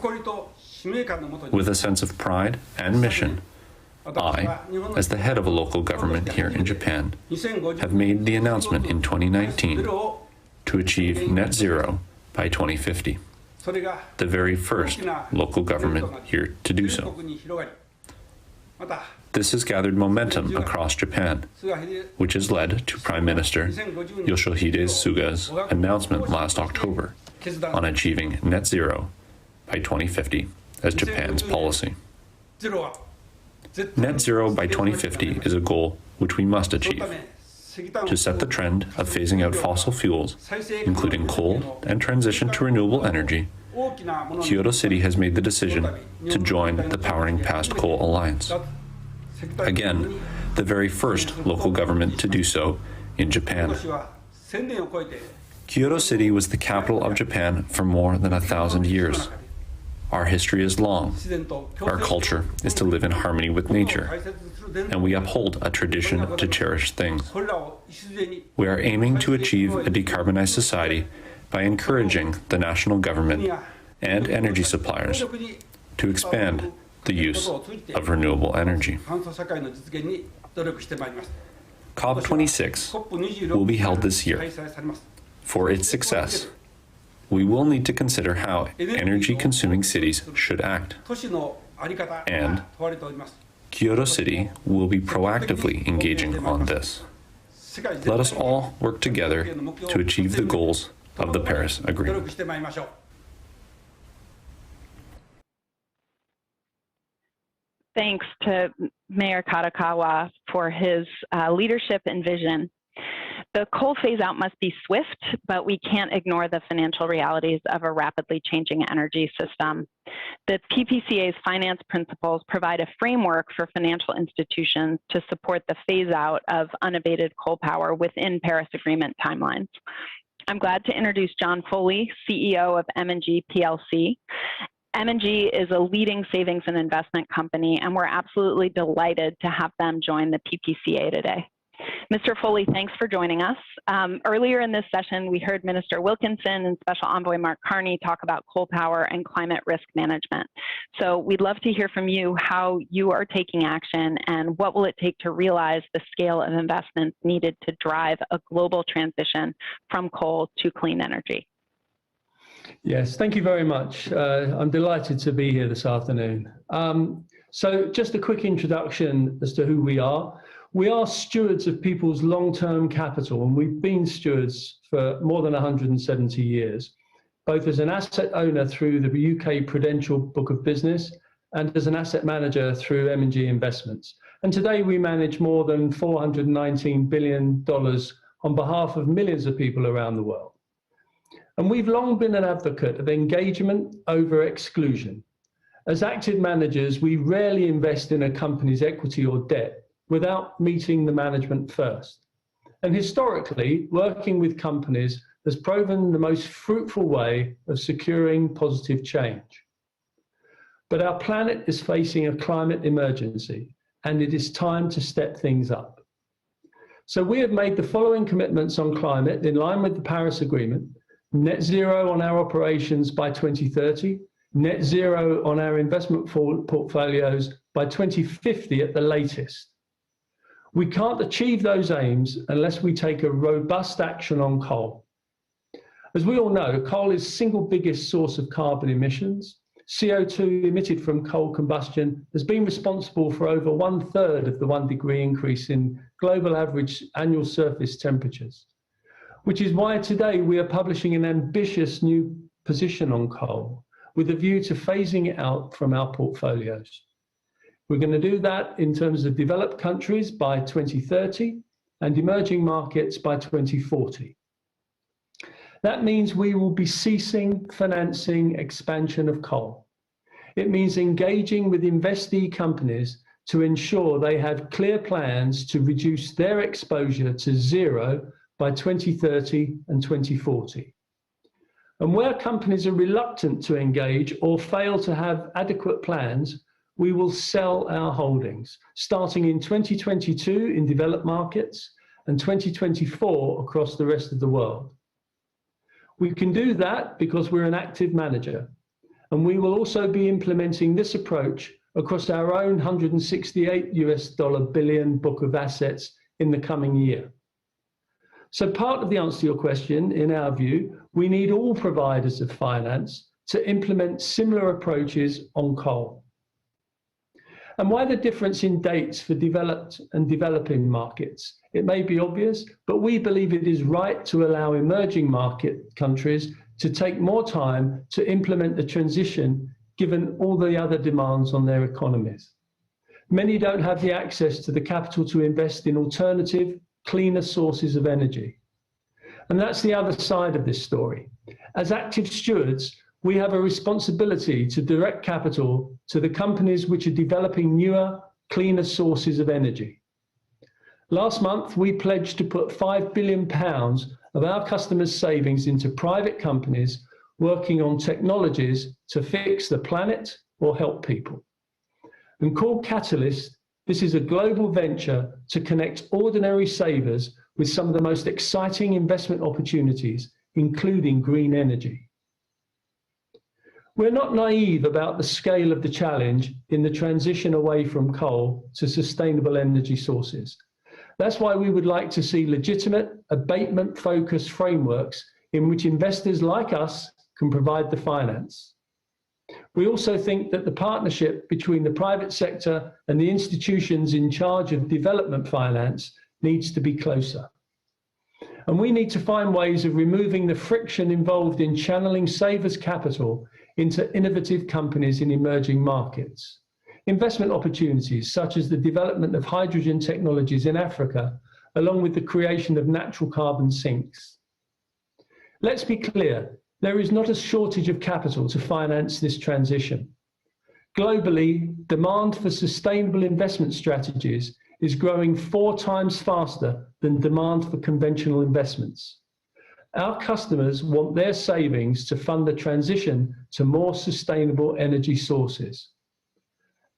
With a sense of pride and mission, I, as the head of a local government here in Japan, have made the announcement in 2019 to achieve net zero by 2050, the very first local government here to do so. This has gathered momentum across Japan, which has led to Prime Minister Yoshihide Suga's announcement last October on achieving net zero by 2050 as Japan's policy. Net zero by 2050 is a goal which we must achieve. To set the trend of phasing out fossil fuels, including coal, and transition to renewable energy, Kyoto City has made the decision to join the Powering Past Coal Alliance. Again, the very first local government to do so in Japan. Kyoto City was the capital of Japan for more than 1,000 years. Our history is long. Our culture is to live in harmony with nature, and we uphold a tradition to cherish things. We are aiming to achieve a decarbonized society by encouraging the national government and energy suppliers to expand the use of renewable energy. COP26 will be held this year. For its success, we will need to consider how energy-consuming cities should act. And Kyoto City will be proactively engaging on this. Let us all work together to achieve the goals of the Paris Agreement. Thanks to Mayor Kadokawa for his leadership and vision. The coal phase out must be swift, but we can't ignore the financial realities of a rapidly changing energy system. The PPCA's finance principles provide a framework for financial institutions to support the phase out of unabated coal power within Paris Agreement timelines. I'm glad to introduce John Foley, CEO of M&G PLC. M&G is a leading savings and investment company, and we're absolutely delighted to have them join the PPCA today. Mr. Foley, thanks for joining us. Earlier in this session, we heard Minister Wilkinson and Special Envoy Mark Carney talk about coal power and climate risk management. So we'd love to hear from you how you are taking action and what will it take to realize the scale of investments needed to drive a global transition from coal to clean energy. Yes, thank you very much. I'm delighted to be here this afternoon. So just a quick introduction as to who we are. We are stewards of people's long-term capital, and we've been stewards for more than 170 years, both as an asset owner through the UK Prudential Book of Business and as an asset manager through M&G Investments. And today we manage more than $419 billion on behalf of millions of people around the world. And we've long been an advocate of engagement over exclusion. As active managers, we rarely invest in a company's equity or debt without meeting the management first. And historically, working with companies has proven the most fruitful way of securing positive change. But our planet is facing a climate emergency, and it is time to step things up. So we have made the following commitments on climate in line with the Paris Agreement: net zero on our operations by 2030, net zero on our investment portfolios by 2050 at the latest. We can't achieve those aims unless we take a robust action on coal. As we all know, coal is the single biggest source of carbon emissions. CO2 emitted from coal combustion has been responsible for over 1/3 of the 1-degree increase in global average annual surface temperatures, which is why today we are publishing an ambitious new position on coal with a view to phasing it out from our portfolios. We're going to do that in terms of developed countries by 2030 and emerging markets by 2040. That means we will be ceasing financing expansion of coal. It means engaging with investee companies to ensure they have clear plans to reduce their exposure to zero by 2030 and 2040. And where companies are reluctant to engage or fail to have adequate plans, we will sell our holdings, starting in 2022 in developed markets and 2024 across the rest of the world. We can do that because we're an active manager, and we will also be implementing this approach across our own $168 billion book of assets in the coming year. So part of the answer to your question, in our view, we need all providers of finance to implement similar approaches on coal. And why the difference in dates for developed and developing markets? It may be obvious, but we believe it is right to allow emerging market countries to take more time to implement the transition, given all the other demands on their economies. Many don't have the access to the capital to invest in alternative, cleaner sources of energy. And that's the other side of this story. As active stewards, we have a responsibility to direct capital to the companies which are developing newer, cleaner sources of energy. Last month, we pledged to put £5 billion of our customers' savings into private companies working on technologies to fix the planet or help people. And called Catalyst, this is a global venture to connect ordinary savers with some of the most exciting investment opportunities, including green energy. We're not naive about the scale of the challenge in the transition away from coal to sustainable energy sources. That's why we would like to see legitimate, abatement-focused frameworks in which investors like us can provide the finance. We also think that the partnership between the private sector and the institutions in charge of development finance needs to be closer. And we need to find ways of removing the friction involved in channeling savers' capital into innovative companies in emerging markets. Investment opportunities such as the development of hydrogen technologies in Africa, along with the creation of natural carbon sinks. Let's be clear, there is not a shortage of capital to finance this transition. Globally, demand for sustainable investment strategies is growing 4 times faster than demand for conventional investments. Our customers want their savings to fund the transition to more sustainable energy sources.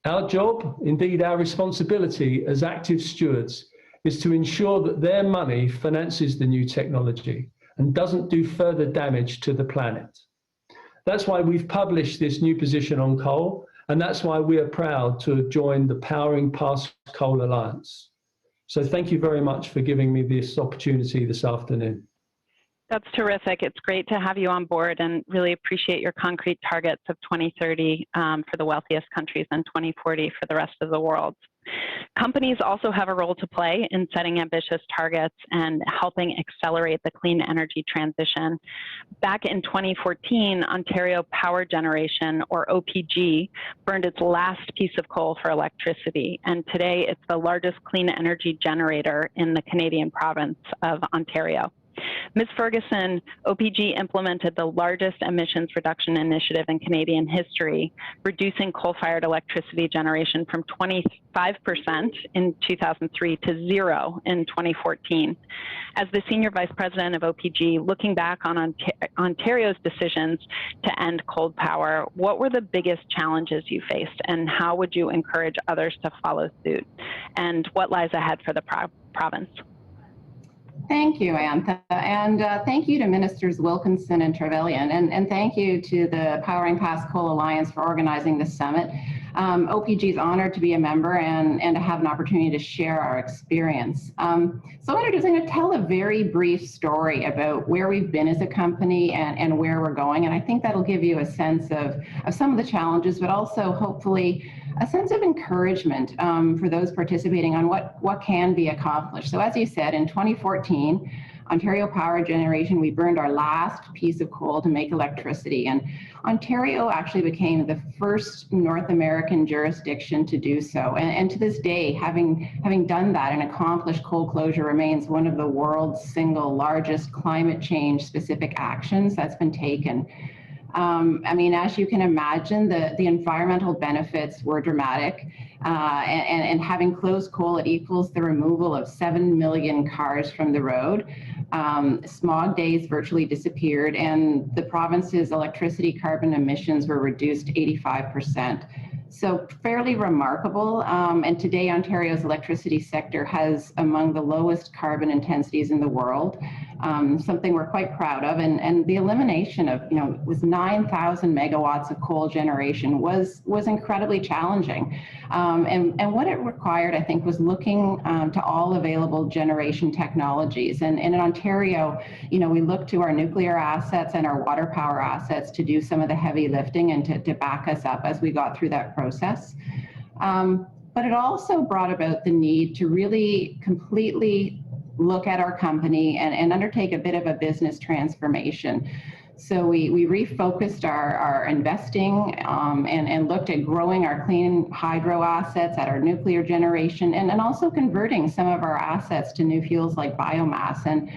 Our job, indeed our responsibility as active stewards, is to ensure that their money finances the new technology and doesn't do further damage to the planet. That's why we've published this new position on coal, and that's why we are proud to have joined the Powering Past Coal Alliance. So thank you very much for giving me this opportunity this afternoon. That's terrific. It's great to have you on board and really appreciate your concrete targets of 2030 for the wealthiest countries and 2040 for the rest of the world. Companies also have a role to play in setting ambitious targets and helping accelerate the clean energy transition. Back in 2014, Ontario Power Generation, or OPG, burned its last piece of coal for electricity, and today it's the largest clean energy generator in the Canadian province of Ontario. Ms. Ferguson, OPG implemented the largest emissions reduction initiative in Canadian history, reducing coal-fired electricity generation from 25% in 2003 to 0 in 2014. As the Senior Vice President of OPG, looking back on Ontario's decisions to end coal power, what were the biggest challenges you faced, and how would you encourage others to follow suit? And what lies ahead for the province? Thank you, Antha, and thank you to Ministers Wilkinson and Trevelyan, and thank you to the Powering Past Coal Alliance for organizing this summit. OPG is honored to be a member and to have an opportunity to share our experience. So what I'm going to tell a very brief story about where we've been as a company and where we're going, and I think that'll give you a sense of some of the challenges, but also hopefully a sense of encouragement for those participating on what can be accomplished. So as you said, in 2014, Ontario Power Generation, we burned our last piece of coal to make electricity. And Ontario actually became the first North American jurisdiction to do so. And to this day, having done that and accomplished coal closure remains one of the world's single largest climate change specific actions that's been taken. I mean, as you can imagine, the environmental benefits were dramatic, and having closed coal, it equals the removal of 7 million cars from the road. Smog days virtually disappeared, and the province's electricity carbon emissions were reduced 85%. So fairly remarkable, and today Ontario's electricity sector has among the lowest carbon intensities in the world, something we're quite proud of, and the elimination of, was 9,000 megawatts of coal generation was incredibly challenging. And what it required, I think, was looking to all available generation technologies. And in Ontario, we looked to our nuclear assets and our water power assets to do some of the heavy lifting and to back us up as we got through that process. But it also brought about the need to really completely look at our company and undertake a bit of a business transformation. So we refocused our investing and looked at growing our clean hydro assets, at our nuclear generation, and also converting some of our assets to new fuels like biomass. And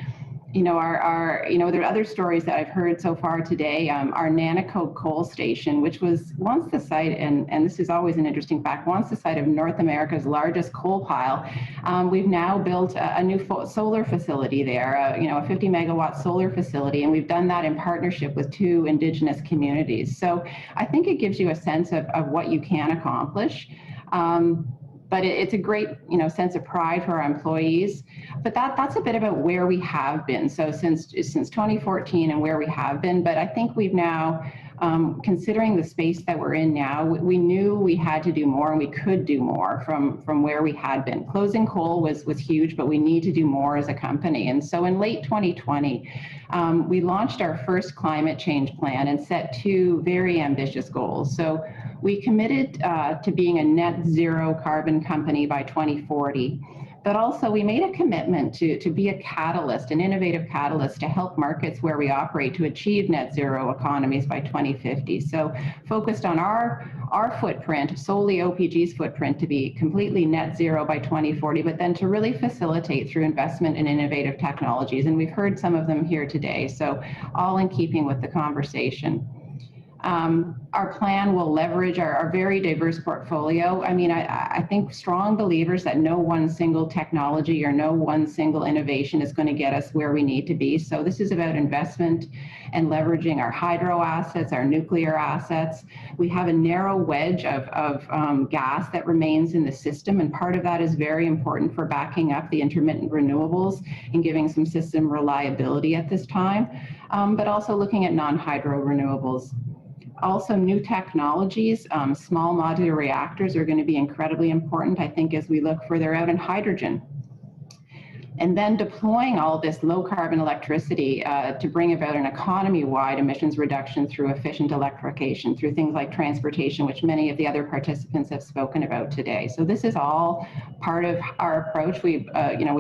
there are other stories that I've heard so far today. Our Nanticoke coal station, which was once the site, and this is always an interesting fact, once the site of North America's largest coal pile, we've now built a new solar facility there, a 50 megawatt solar facility, and we've done that in partnership with 2 Indigenous communities. So I think it gives you a sense of what you can accomplish. But it's a great, sense of pride for our employees. But that's a bit about where we have been. So since 2014 and where we have been. But I think we've now, considering the space that we're in now, we knew we had to do more and we could do more from where we had been. Closing coal was huge, but we need to do more as a company. And so in late 2020, we launched our first climate change plan and set 2 very ambitious goals. So we committed to being a net zero carbon company by 2040, but also we made a commitment to be a catalyst, an innovative catalyst to help markets where we operate to achieve net zero economies by 2050. So focused on our footprint, solely OPG's footprint, to be completely net zero by 2040, but then to really facilitate through investment in innovative technologies. And we've heard some of them here today, so all in keeping with the conversation. Our plan will leverage our very diverse portfolio. I mean, I think strong believers that no one single technology or no one single innovation is going to get us where we need to be. So this is about investment and leveraging our hydro assets, our nuclear assets. We have a narrow wedge of gas that remains in the system, and part of that is very important for backing up the intermittent renewables and giving some system reliability at this time, but also looking at non-hydro renewables. Also, new technologies, small modular reactors are going to be incredibly important, I think, as we look further out in hydrogen. And then deploying all this low carbon electricity to bring about an economy-wide emissions reduction through efficient electrification, through things like transportation, which many of the other participants have spoken about today. So this is all part of our approach. We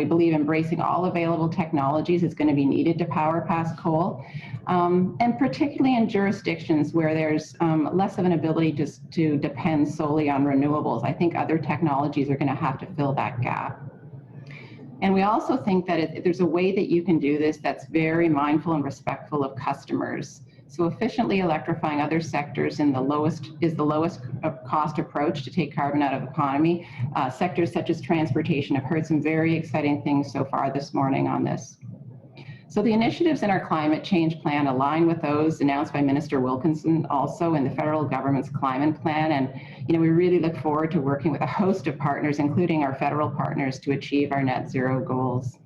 believe embracing all available technologies is going to be needed to power past coal. And particularly in jurisdictions where there's less of an ability to depend solely on renewables. I think other technologies are going to have to fill that gap. And we also think that there's a way that you can do this that's very mindful and respectful of customers. So efficiently electrifying other sectors is the lowest cost approach to take carbon out of the economy. Sectors such as transportation have heard some very exciting things so far this morning on this. So the initiatives in our climate change plan align with those announced by Minister Wilkinson also in the federal government's climate plan. And we really look forward to working with a host of partners, including our federal partners, to achieve our net zero goals.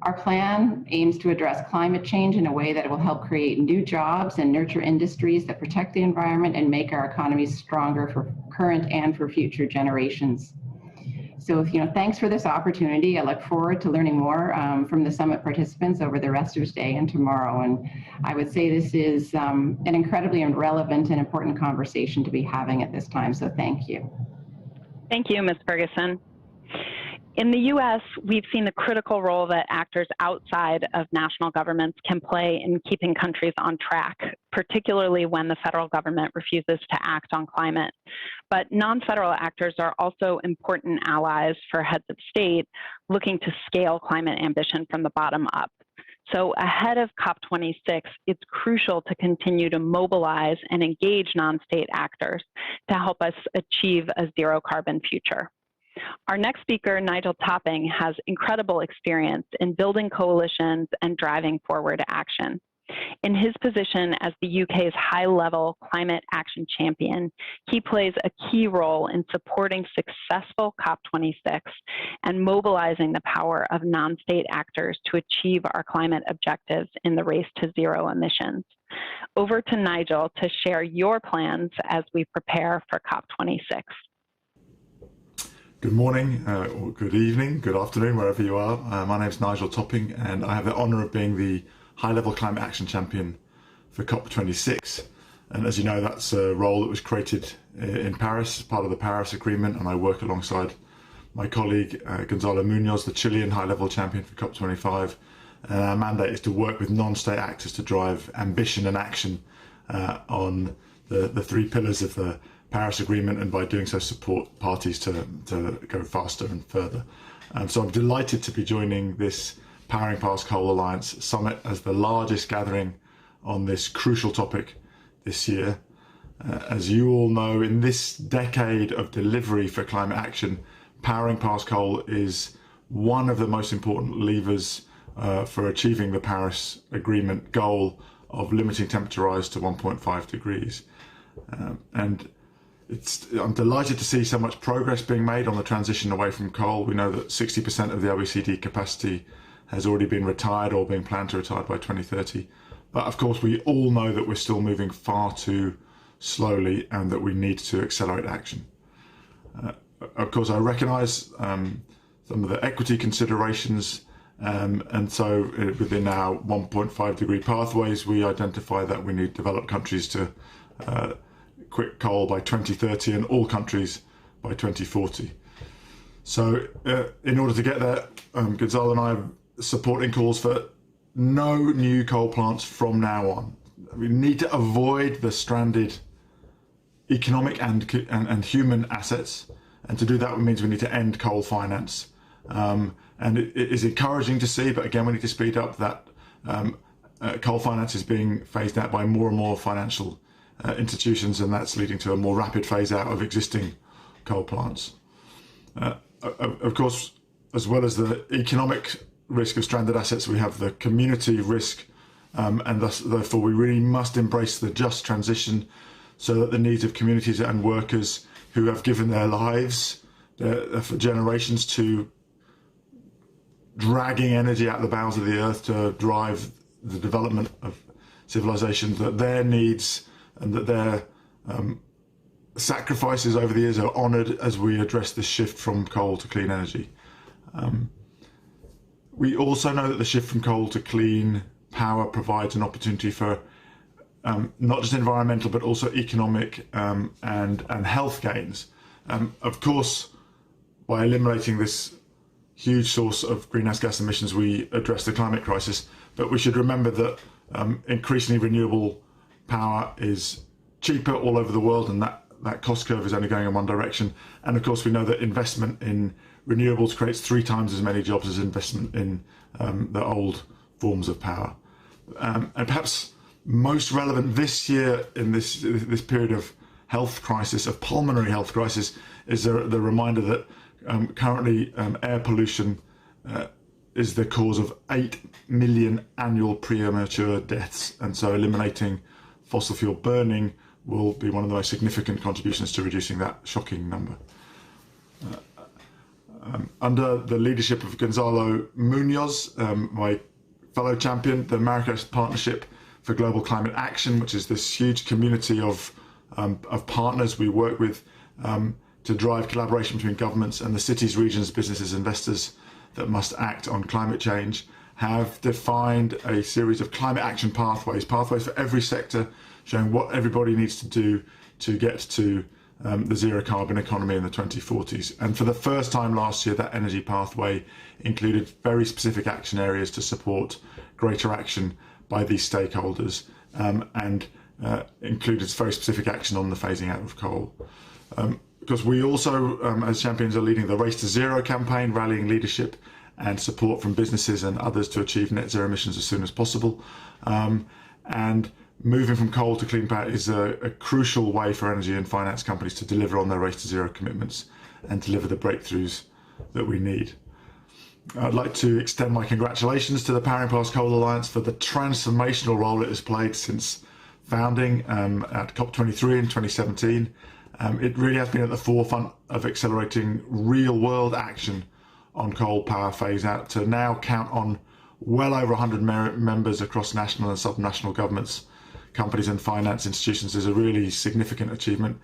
Our plan aims to address climate change in a way that will help create new jobs and nurture industries that protect the environment and make our economies stronger for current and for future generations. So, thanks for this opportunity. I look forward to learning more from the summit participants over the rest of today and tomorrow. And I would say this is an incredibly relevant and important conversation to be having at this time. So thank you. Thank you, Ms. Ferguson. In the U.S., we've seen the critical role that actors outside of national governments can play in keeping countries on track, particularly when the federal government refuses to act on climate. But non-federal actors are also important allies for heads of state looking to scale climate ambition from the bottom up. So ahead of COP26, it's crucial to continue to mobilize and engage non-state actors to help us achieve a zero carbon future. Our next speaker, Nigel Topping, has incredible experience in building coalitions and driving forward action. In his position as the UK's high-level climate action champion, he plays a key role in supporting successful COP26 and mobilizing the power of non-state actors to achieve our climate objectives in the race to zero emissions. Over to Nigel to share your plans as we prepare for COP26. Good morning, or good evening, good afternoon, wherever you are. My name is Nigel Topping, and I have the honour of being the high-level climate action champion for COP26. And as you know, that's a role that was created in Paris as part of the Paris Agreement, and I work alongside my colleague Gonzalo Munoz, the Chilean high-level champion for COP25. And our mandate is to work with non-state actors to drive ambition and action on the three pillars of the Paris Agreement, and by doing so support parties to go faster and further. So I'm delighted to be joining this Powering Past Coal Alliance Summit as the largest gathering on this crucial topic this year. As you all know, in this decade of delivery for climate action, powering past coal is one of the most important levers for achieving the Paris Agreement goal of limiting temperature rise to 1.5 degrees. I'm delighted to see so much progress being made on the transition away from coal. We know that 60% of the OECD capacity has already been retired or being planned to retire by 2030. But of course, we all know that we're still moving far too slowly and that we need to accelerate action. Of course, I recognise some of the equity considerations, and so within our 1.5 degree pathways, we identify that we need developed countries to quit coal by 2030 and all countries by 2040. So in order to get there, Gonzalo and I are supporting calls for no new coal plants from now on. We need to avoid the stranded economic and human assets, and to do that means we need to end coal finance. And it is encouraging to see, but again we need to speed up that coal finance is being phased out by more and more financial institutions, and that's leading to a more rapid phase out of existing coal plants. Of course, as well as the economic risk of stranded assets, we have the community risk, and therefore we really must embrace the just transition so that the needs of communities and workers who have given their lives for generations to dragging energy out of the bowels of the earth to drive the development of civilization, that their needs and that their sacrifices over the years are honoured as we address the shift from coal to clean energy. We also know that the shift from coal to clean power provides an opportunity for not just environmental but also economic and health gains. Of course, by eliminating this huge source of greenhouse gas emissions, we address the climate crisis, but we should remember that increasingly renewable power is cheaper all over the world, and that cost curve is only going in one direction. And of course, we know that investment in renewables creates 3 times as many jobs as investment in the old forms of power. And perhaps most relevant this year in this period of health crisis, of pulmonary health crisis, is the reminder that currently air pollution is the cause of 8 million annual premature deaths, and so eliminating fossil fuel burning will be one of the most significant contributions to reducing that shocking number. Under the leadership of Gonzalo Munoz, my fellow champion, the Marrakesh Partnership for Global Climate Action, which is this huge community of partners we work with to drive collaboration between governments and the cities, regions, businesses, investors that must act on climate change, have defined a series of climate action pathways for every sector, showing what everybody needs to do to get to the zero carbon economy in the 2040s. And for the first time last year, that energy pathway included very specific action areas to support greater action by these stakeholders, and included very specific action on the phasing out of coal. Because we also, as champions, are leading the Race to Zero campaign, rallying leadership and support from businesses and others to achieve net zero emissions as soon as possible. And moving from coal to clean power is a crucial way for energy and finance companies to deliver on their Race to Zero commitments and deliver the breakthroughs that we need. I'd like to extend my congratulations to the Powering Past Coal Alliance for the transformational role it has played since founding at COP23 in 2017. It really has been at the forefront of accelerating real-world action on coal power phase-out to now count on well over 100 members across national and sub-national governments, companies and finance institutions is a really significant achievement.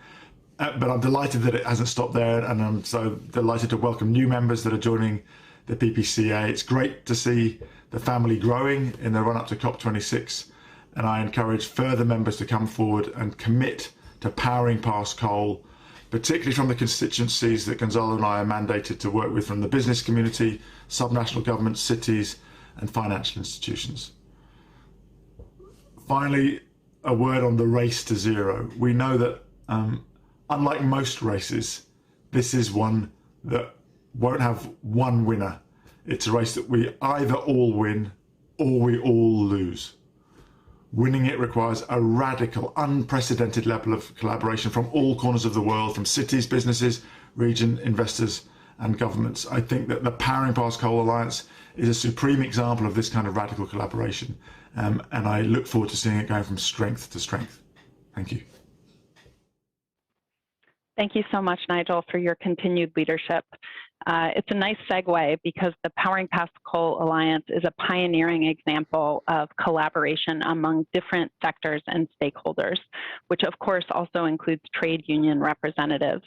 But I'm delighted that it hasn't stopped there, and I'm so delighted to welcome new members that are joining the PPCA. It's great to see the family growing in the run-up to COP26, and I encourage further members to come forward and commit to powering past coal, particularly from the constituencies that Gonzalo and I are mandated to work with from the business community, subnational governments, cities, and financial institutions. Finally, a word on the race to zero. We know that unlike most races, this is one that won't have one winner. It's a race that we either all win or we all lose. Winning it requires a radical, unprecedented level of collaboration from all corners of the world, from cities, businesses, region, investors, and governments. I think that the Powering Past Coal Alliance is a supreme example of this kind of radical collaboration, and I look forward to seeing it going from strength to strength. Thank you. Thank you so much, Nigel, for your continued leadership. It's a nice segue because the Powering Past Coal Alliance is a pioneering example of collaboration among different sectors and stakeholders, which of course also includes trade union representatives.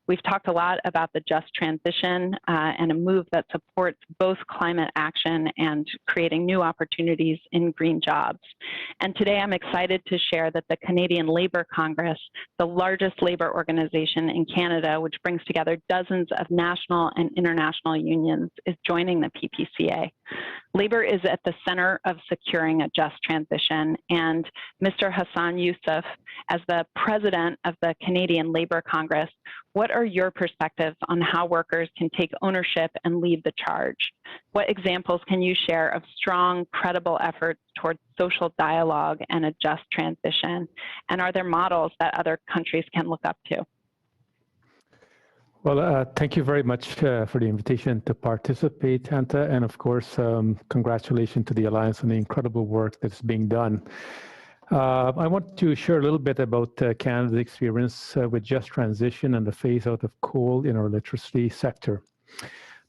We've talked a lot about the just transition and a move that supports both climate action and creating new opportunities in green jobs. And today I'm excited to share that the Canadian Labour Congress, the largest labor organization in Canada, which brings together dozens of national and international unions, is joining the PPCA. Labor is at the center of securing a just transition, and Mr. Hassan Youssef, as the president of the Canadian Labour Congress, what are your perspectives on how workers can take ownership and lead the charge? What examples can you share of strong, credible efforts towards social dialogue and a just transition? And are there models that other countries can look up to? Well, thank you very much for the invitation to participate, Anta, and of course, congratulations to the Alliance on the incredible work that's being done. I want to share a little bit about Canada's experience with just transition and the phase out of coal in our electricity sector.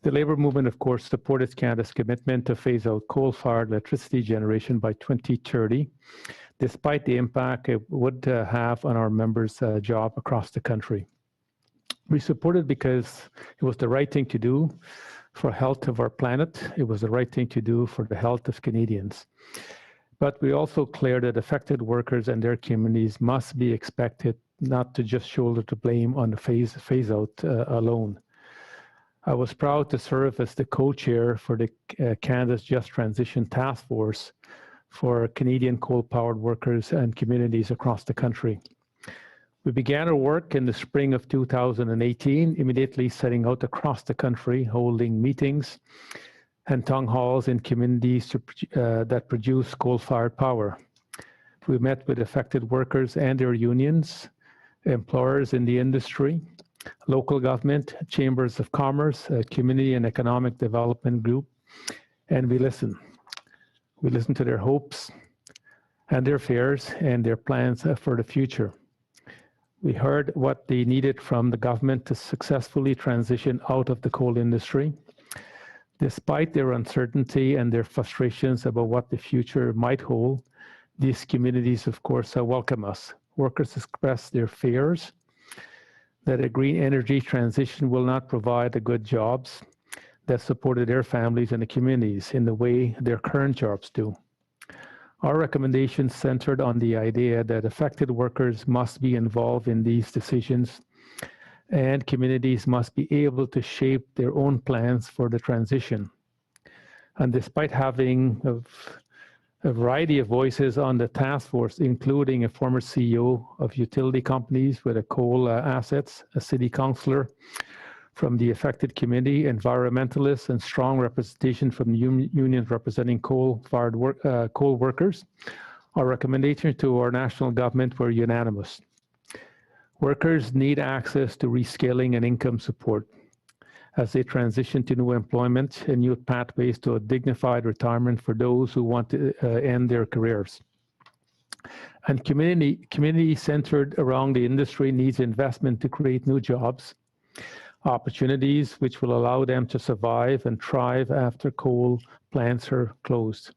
The labor movement, of course, supported Canada's commitment to phase out coal-fired electricity generation by 2030, despite the impact it would have on our members' job across the country. We support it because it was the right thing to do for the health of our planet. It was the right thing to do for the health of Canadians. But we also clear that affected workers and their communities must be expected not to just shoulder the blame on the phase out alone. I was proud to serve as the co-chair for the Canada's Just Transition Task Force for Canadian coal-powered workers and communities across the country. We began our work in the spring of 2018, immediately setting out across the country, holding meetings and town halls in communities that produce coal-fired power. We met with affected workers and their unions, employers in the industry, local government, chambers of commerce, community and economic development group, and we listened. We listened to their hopes and their fears and their plans for the future. We heard what they needed from the government to successfully transition out of the coal industry. Despite their uncertainty and their frustrations about what the future might hold, these communities, of course, welcome us. Workers express their fears that a green energy transition will not provide the good jobs that supported their families and the communities in the way their current jobs do. Our recommendations centered on the idea that affected workers must be involved in these decisions and communities must be able to shape their own plans for the transition. And despite having a variety of voices on the task force, including a former CEO of utility companies with a coal assets, a city councillor from the affected community, environmentalists, and strong representation from unions representing coal workers, our recommendations to our national government were unanimous. Workers need access to reskilling and income support as they transition to new employment and new pathways to a dignified retirement for those who want to end their careers. And community centered around the industry needs investment to create new jobs, opportunities which will allow them to survive and thrive after coal plants are closed.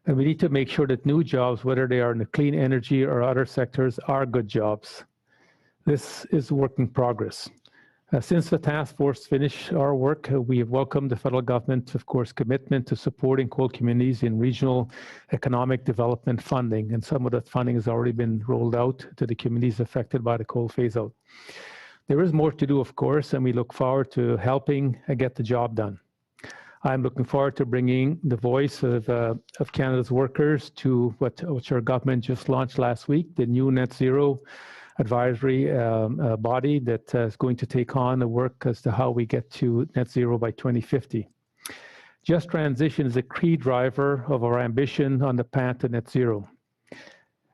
And we need to make sure that new jobs, whether they are in the clean energy or other sectors, are good jobs. This is a work in progress. Since the task force finished our work, we have welcomed the federal government, of course, commitment to supporting coal communities in regional economic development funding. And some of that funding has already been rolled out to the communities affected by the coal phase-out. There is more to do, of course, and we look forward to helping get the job done. I'm looking forward to bringing the voice of Canada's workers to which our government just launched last week, the new Net Zero advisory body that is going to take on the work as to how we get to net zero by 2050. Just transition is a key driver of our ambition on the path to net zero.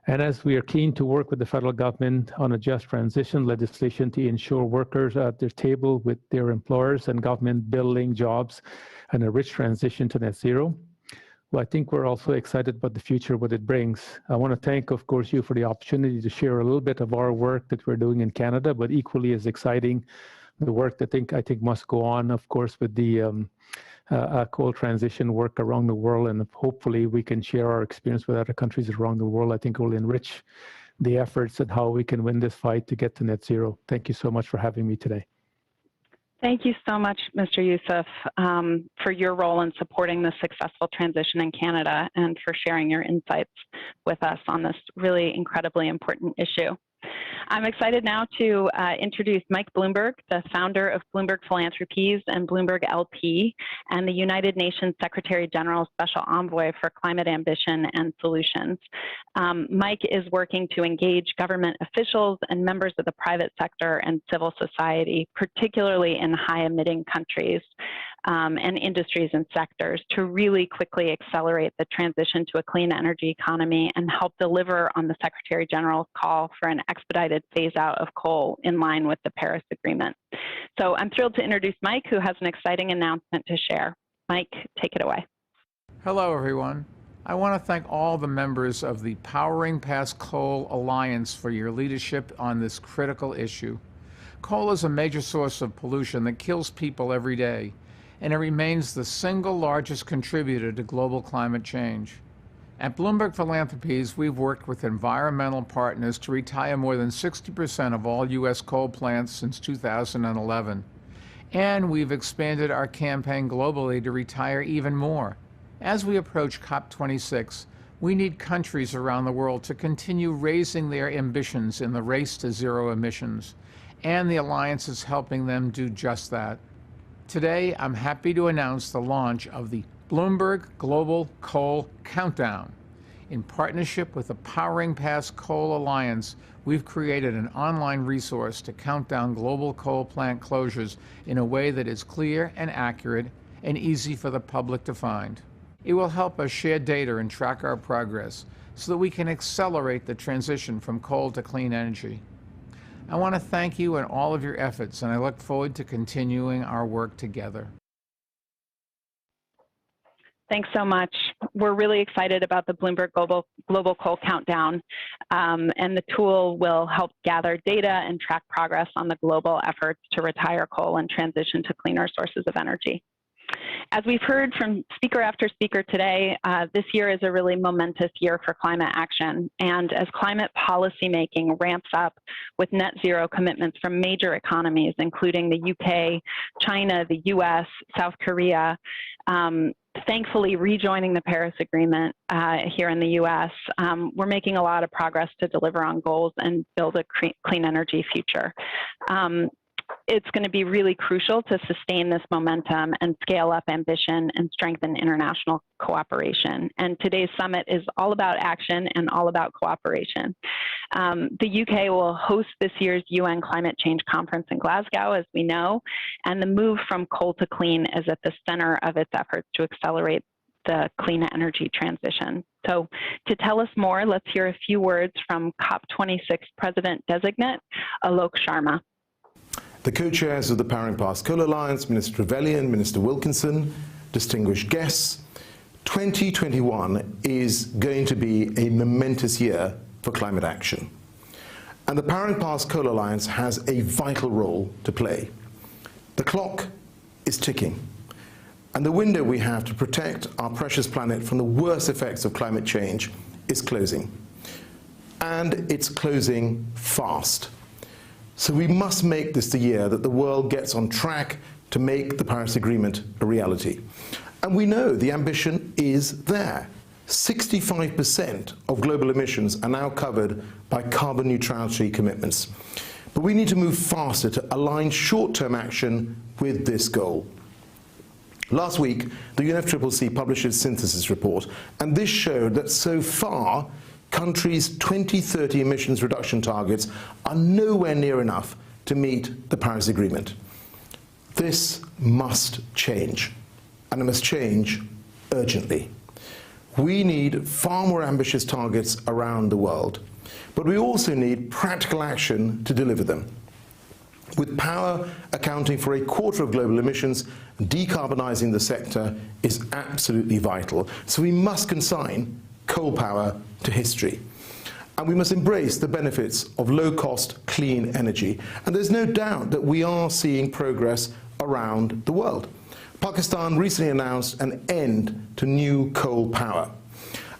And as we are keen to work with the federal government on a just transition legislation to ensure workers are at their table with their employers and government building jobs and a rich transition to net zero, well, I think we're also excited about the future, what it brings. I want to thank, of course, you for the opportunity to share a little bit of our work that we're doing in Canada, but equally as exciting, the work that I think must go on, of course, with the coal transition work around the world, and hopefully we can share our experience with other countries around the world. I think it will enrich the efforts and how we can win this fight to get to net zero. Thank you so much for having me today. Thank you so much, Mr. Youssef, for your role in supporting the successful transition in Canada and for sharing your insights with us on this really incredibly important issue. I'm excited now to introduce Mike Bloomberg, the founder of Bloomberg Philanthropies and Bloomberg LP, and the United Nations Secretary General Special Envoy for Climate Ambition and Solutions. Mike is working to engage government officials and members of the private sector and civil society, particularly in high-emitting countries and industries and sectors, to really quickly accelerate the transition to a clean energy economy and help deliver on the Secretary General's call for an expedited phase out of coal in line with the Paris Agreement. So I'm thrilled to introduce Mike, who has an exciting announcement to share. Mike, take it away. Hello, everyone. I want to thank all the members of the Powering Past Coal Alliance for your leadership on this critical issue. Coal is a major source of pollution that kills people every day, and it remains the single largest contributor to global climate change. At Bloomberg Philanthropies, we've worked with environmental partners to retire more than 60% of all U.S. coal plants since 2011. And we've expanded our campaign globally to retire even more. As we approach COP26, we need countries around the world to continue raising their ambitions in the race to zero emissions, and the Alliance is helping them do just that. Today, I'm happy to announce the launch of the Bloomberg Global Coal Countdown. In partnership with the Powering Past Coal Alliance, we've created an online resource to count down global coal plant closures in a way that is clear and accurate and easy for the public to find. It will help us share data and track our progress so that we can accelerate the transition from coal to clean energy. I want to thank you and all of your efforts, and I look forward to continuing our work together. Thanks so much. We're really excited about the Bloomberg Global Coal Countdown, and the tool will help gather data and track progress on the global efforts to retire coal and transition to cleaner sources of energy. As we've heard from speaker after speaker today, this year is a really momentous year for climate action. And as climate policymaking ramps up with net zero commitments from major economies, including the UK, China, the US, South Korea, thankfully rejoining the Paris Agreement here in the US, we're making a lot of progress to deliver on goals and build a clean energy future. It's going to be really crucial to sustain this momentum and scale up ambition and strengthen international cooperation. And today's summit is all about action and all about cooperation. The UK will host this year's UN Climate Change Conference in Glasgow, as we know, and the move from coal to clean is at the center of its efforts to accelerate the clean energy transition. So to tell us more, let's hear a few words from COP26 President-designate Alok Sharma. The co-chairs of the Powering Past Coal Alliance, Minister Trevelyan, Minister Wilkinson, distinguished guests, 2021 is going to be a momentous year for climate action. And the Powering Past Coal Alliance has a vital role to play. The clock is ticking, and the window we have to protect our precious planet from the worst effects of climate change is closing. And it's closing fast. So we must make this the year that the world gets on track to make the Paris Agreement a reality. And we know the ambition is there. 65% of global emissions are now covered by carbon neutrality commitments. But we need to move faster to align short-term action with this goal. Last week, the UNFCCC published its synthesis report, and this showed that so far, countries' 2030 emissions reduction targets are nowhere near enough to meet the Paris Agreement. This must change, and it must change urgently. We need far more ambitious targets around the world, but we also need practical action to deliver them. With power accounting for a quarter of global emissions, decarbonizing the sector is absolutely vital. So we must consign coal power to history. And we must embrace the benefits of low-cost, clean energy. And there's no doubt that we are seeing progress around the world. Pakistan recently announced an end to new coal power.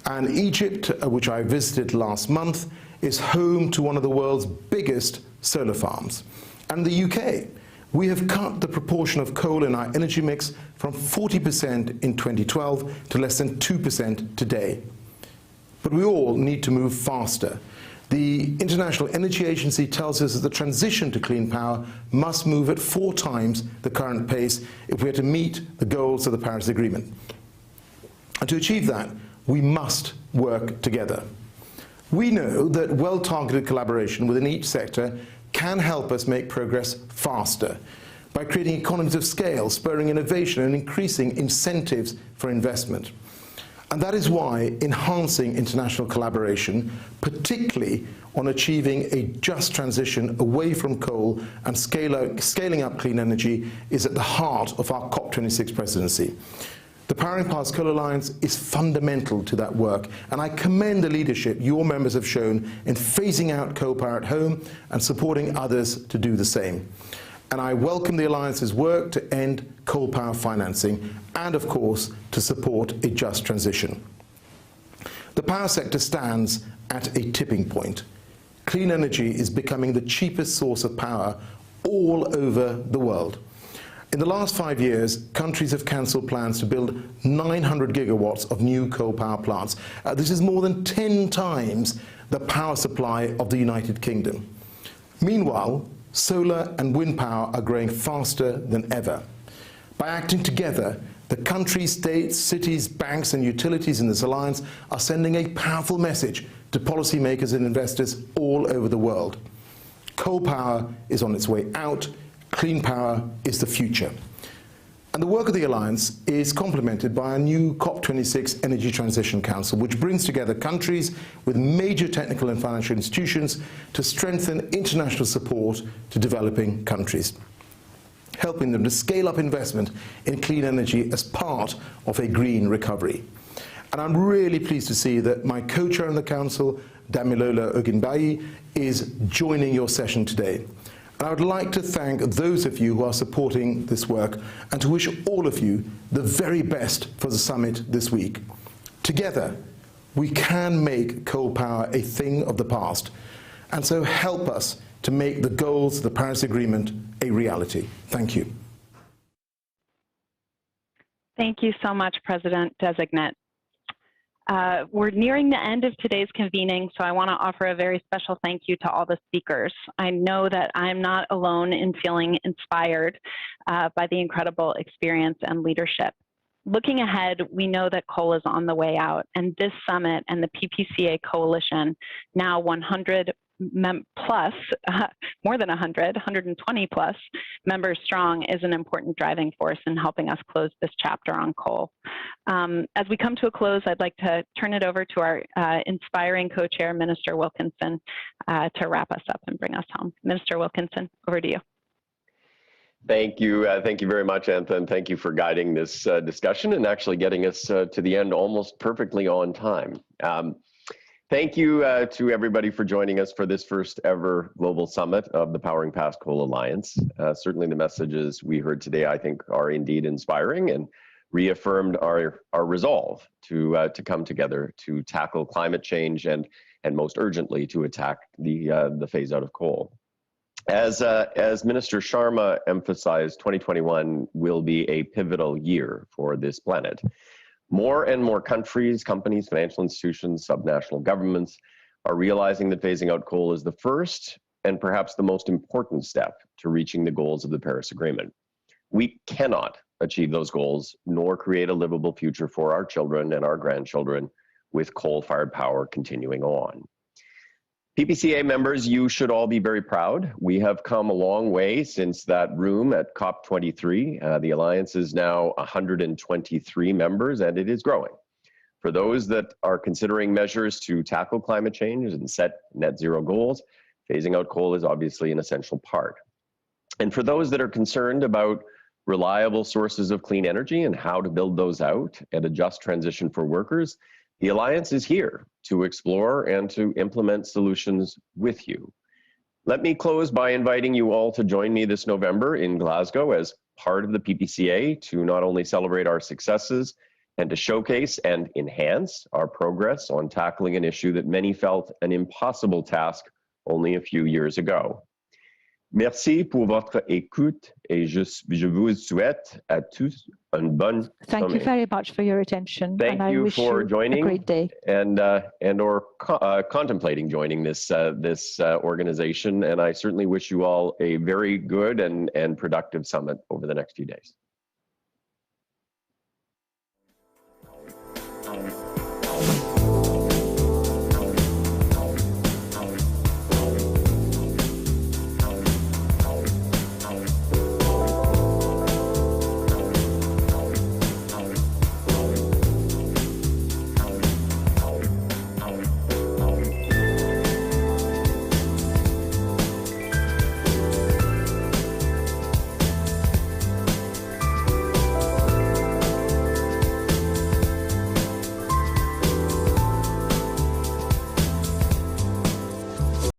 And Egypt, which I visited last month, is home to one of the world's biggest solar farms. And the UK, we have cut the proportion of coal in our energy mix from 40% in 2012 to less than 2% today. But we all need to move faster. The International Energy Agency tells us that the transition to clean power must move at 4 times the current pace if we are to meet the goals of the Paris Agreement. And to achieve that, we must work together. We know that well-targeted collaboration within each sector can help us make progress faster by creating economies of scale, spurring innovation, and increasing incentives for investment. And that is why enhancing international collaboration, particularly on achieving a just transition away from coal and scaling up clean energy, is at the heart of our COP26 presidency. The Powering Past Coal Alliance is fundamental to that work, and I commend the leadership your members have shown in phasing out coal power at home and supporting others to do the same. And I welcome the Alliance's work to end coal power financing and, of course, to support a just transition. The power sector stands at a tipping point. Clean energy is becoming the cheapest source of power all over the world. In the last 5 years, countries have cancelled plans to build 900 gigawatts of new coal power plants. This is more than 10 times the power supply of the United Kingdom. Meanwhile, solar and wind power are growing faster than ever. By acting together, The countries, states, cities, banks and utilities in this alliance are sending a powerful message to policymakers and investors all over the world. Coal power is on its way out. Clean power is the future. And the work of the alliance is complemented by a new COP26 Energy Transition Council, which brings together countries with major technical and financial institutions to strengthen international support to developing countries, helping them to scale up investment in clean energy as part of a green recovery. And I'm really pleased to see that my co-chair in the Council, Damilola Ogunbiyi, is joining your session today. And I would like to thank those of you who are supporting this work and to wish all of you the very best for the summit this week. Together, we can make coal power a thing of the past, and so help us to make the goals of the Paris Agreement a reality. Thank you. Thank you so much, President-designate. We're nearing the end of today's convening, so I want to offer a very special thank you to all the speakers. I know that I'm not alone in feeling inspired by the incredible experience and leadership. Looking ahead, we know that coal is on the way out, and this summit and the PPCA coalition, now 100 plus, more than 100, 120 plus members strong, is an important driving force in helping us close this chapter on coal. As we come to a close, I'd like to turn it over to our inspiring co-chair, Minister Wilkinson, to wrap us up and bring us home. Minister Wilkinson, over to you. Thank you very much, Antha, and thank you for guiding this discussion and actually getting us to the end almost perfectly on time. Thank you to everybody for joining us for this first ever global summit of the Powering Past Coal Alliance. Certainly the messages we heard today, I think, are indeed inspiring and reaffirmed our resolve to come together to tackle climate change and most urgently to attack the phase out of coal. As Minister Sharma emphasized, 2021 will be a pivotal year for this planet. More and more countries, companies, financial institutions, subnational governments are realizing that phasing out coal is the first and perhaps the most important step to reaching the goals of the Paris Agreement. We cannot achieve those goals nor create a livable future for our children and our grandchildren with coal-fired power continuing on. PPCA members, you should all be very proud. We have come a long way since that room at COP23. The Alliance is now 123 members, and it is growing. For those that are considering measures to tackle climate change and set net zero goals, phasing out coal is obviously an essential part. And for those that are concerned about reliable sources of clean energy and how to build those out and a just transition for workers, the Alliance is here to explore and to implement solutions with you. Let me close by inviting you all to join me this November in Glasgow as part of the PPCA to not only celebrate our successes and to showcase and enhance our progress on tackling an issue that many felt an impossible task only a few years ago. Merci pour votre écoute et je vous souhaite à tous une bonne Thank you very much for your attention. Thank and I you wish for you joining a great day. and or contemplating joining this organization. And I certainly wish you all a very good and productive summit over the next few days.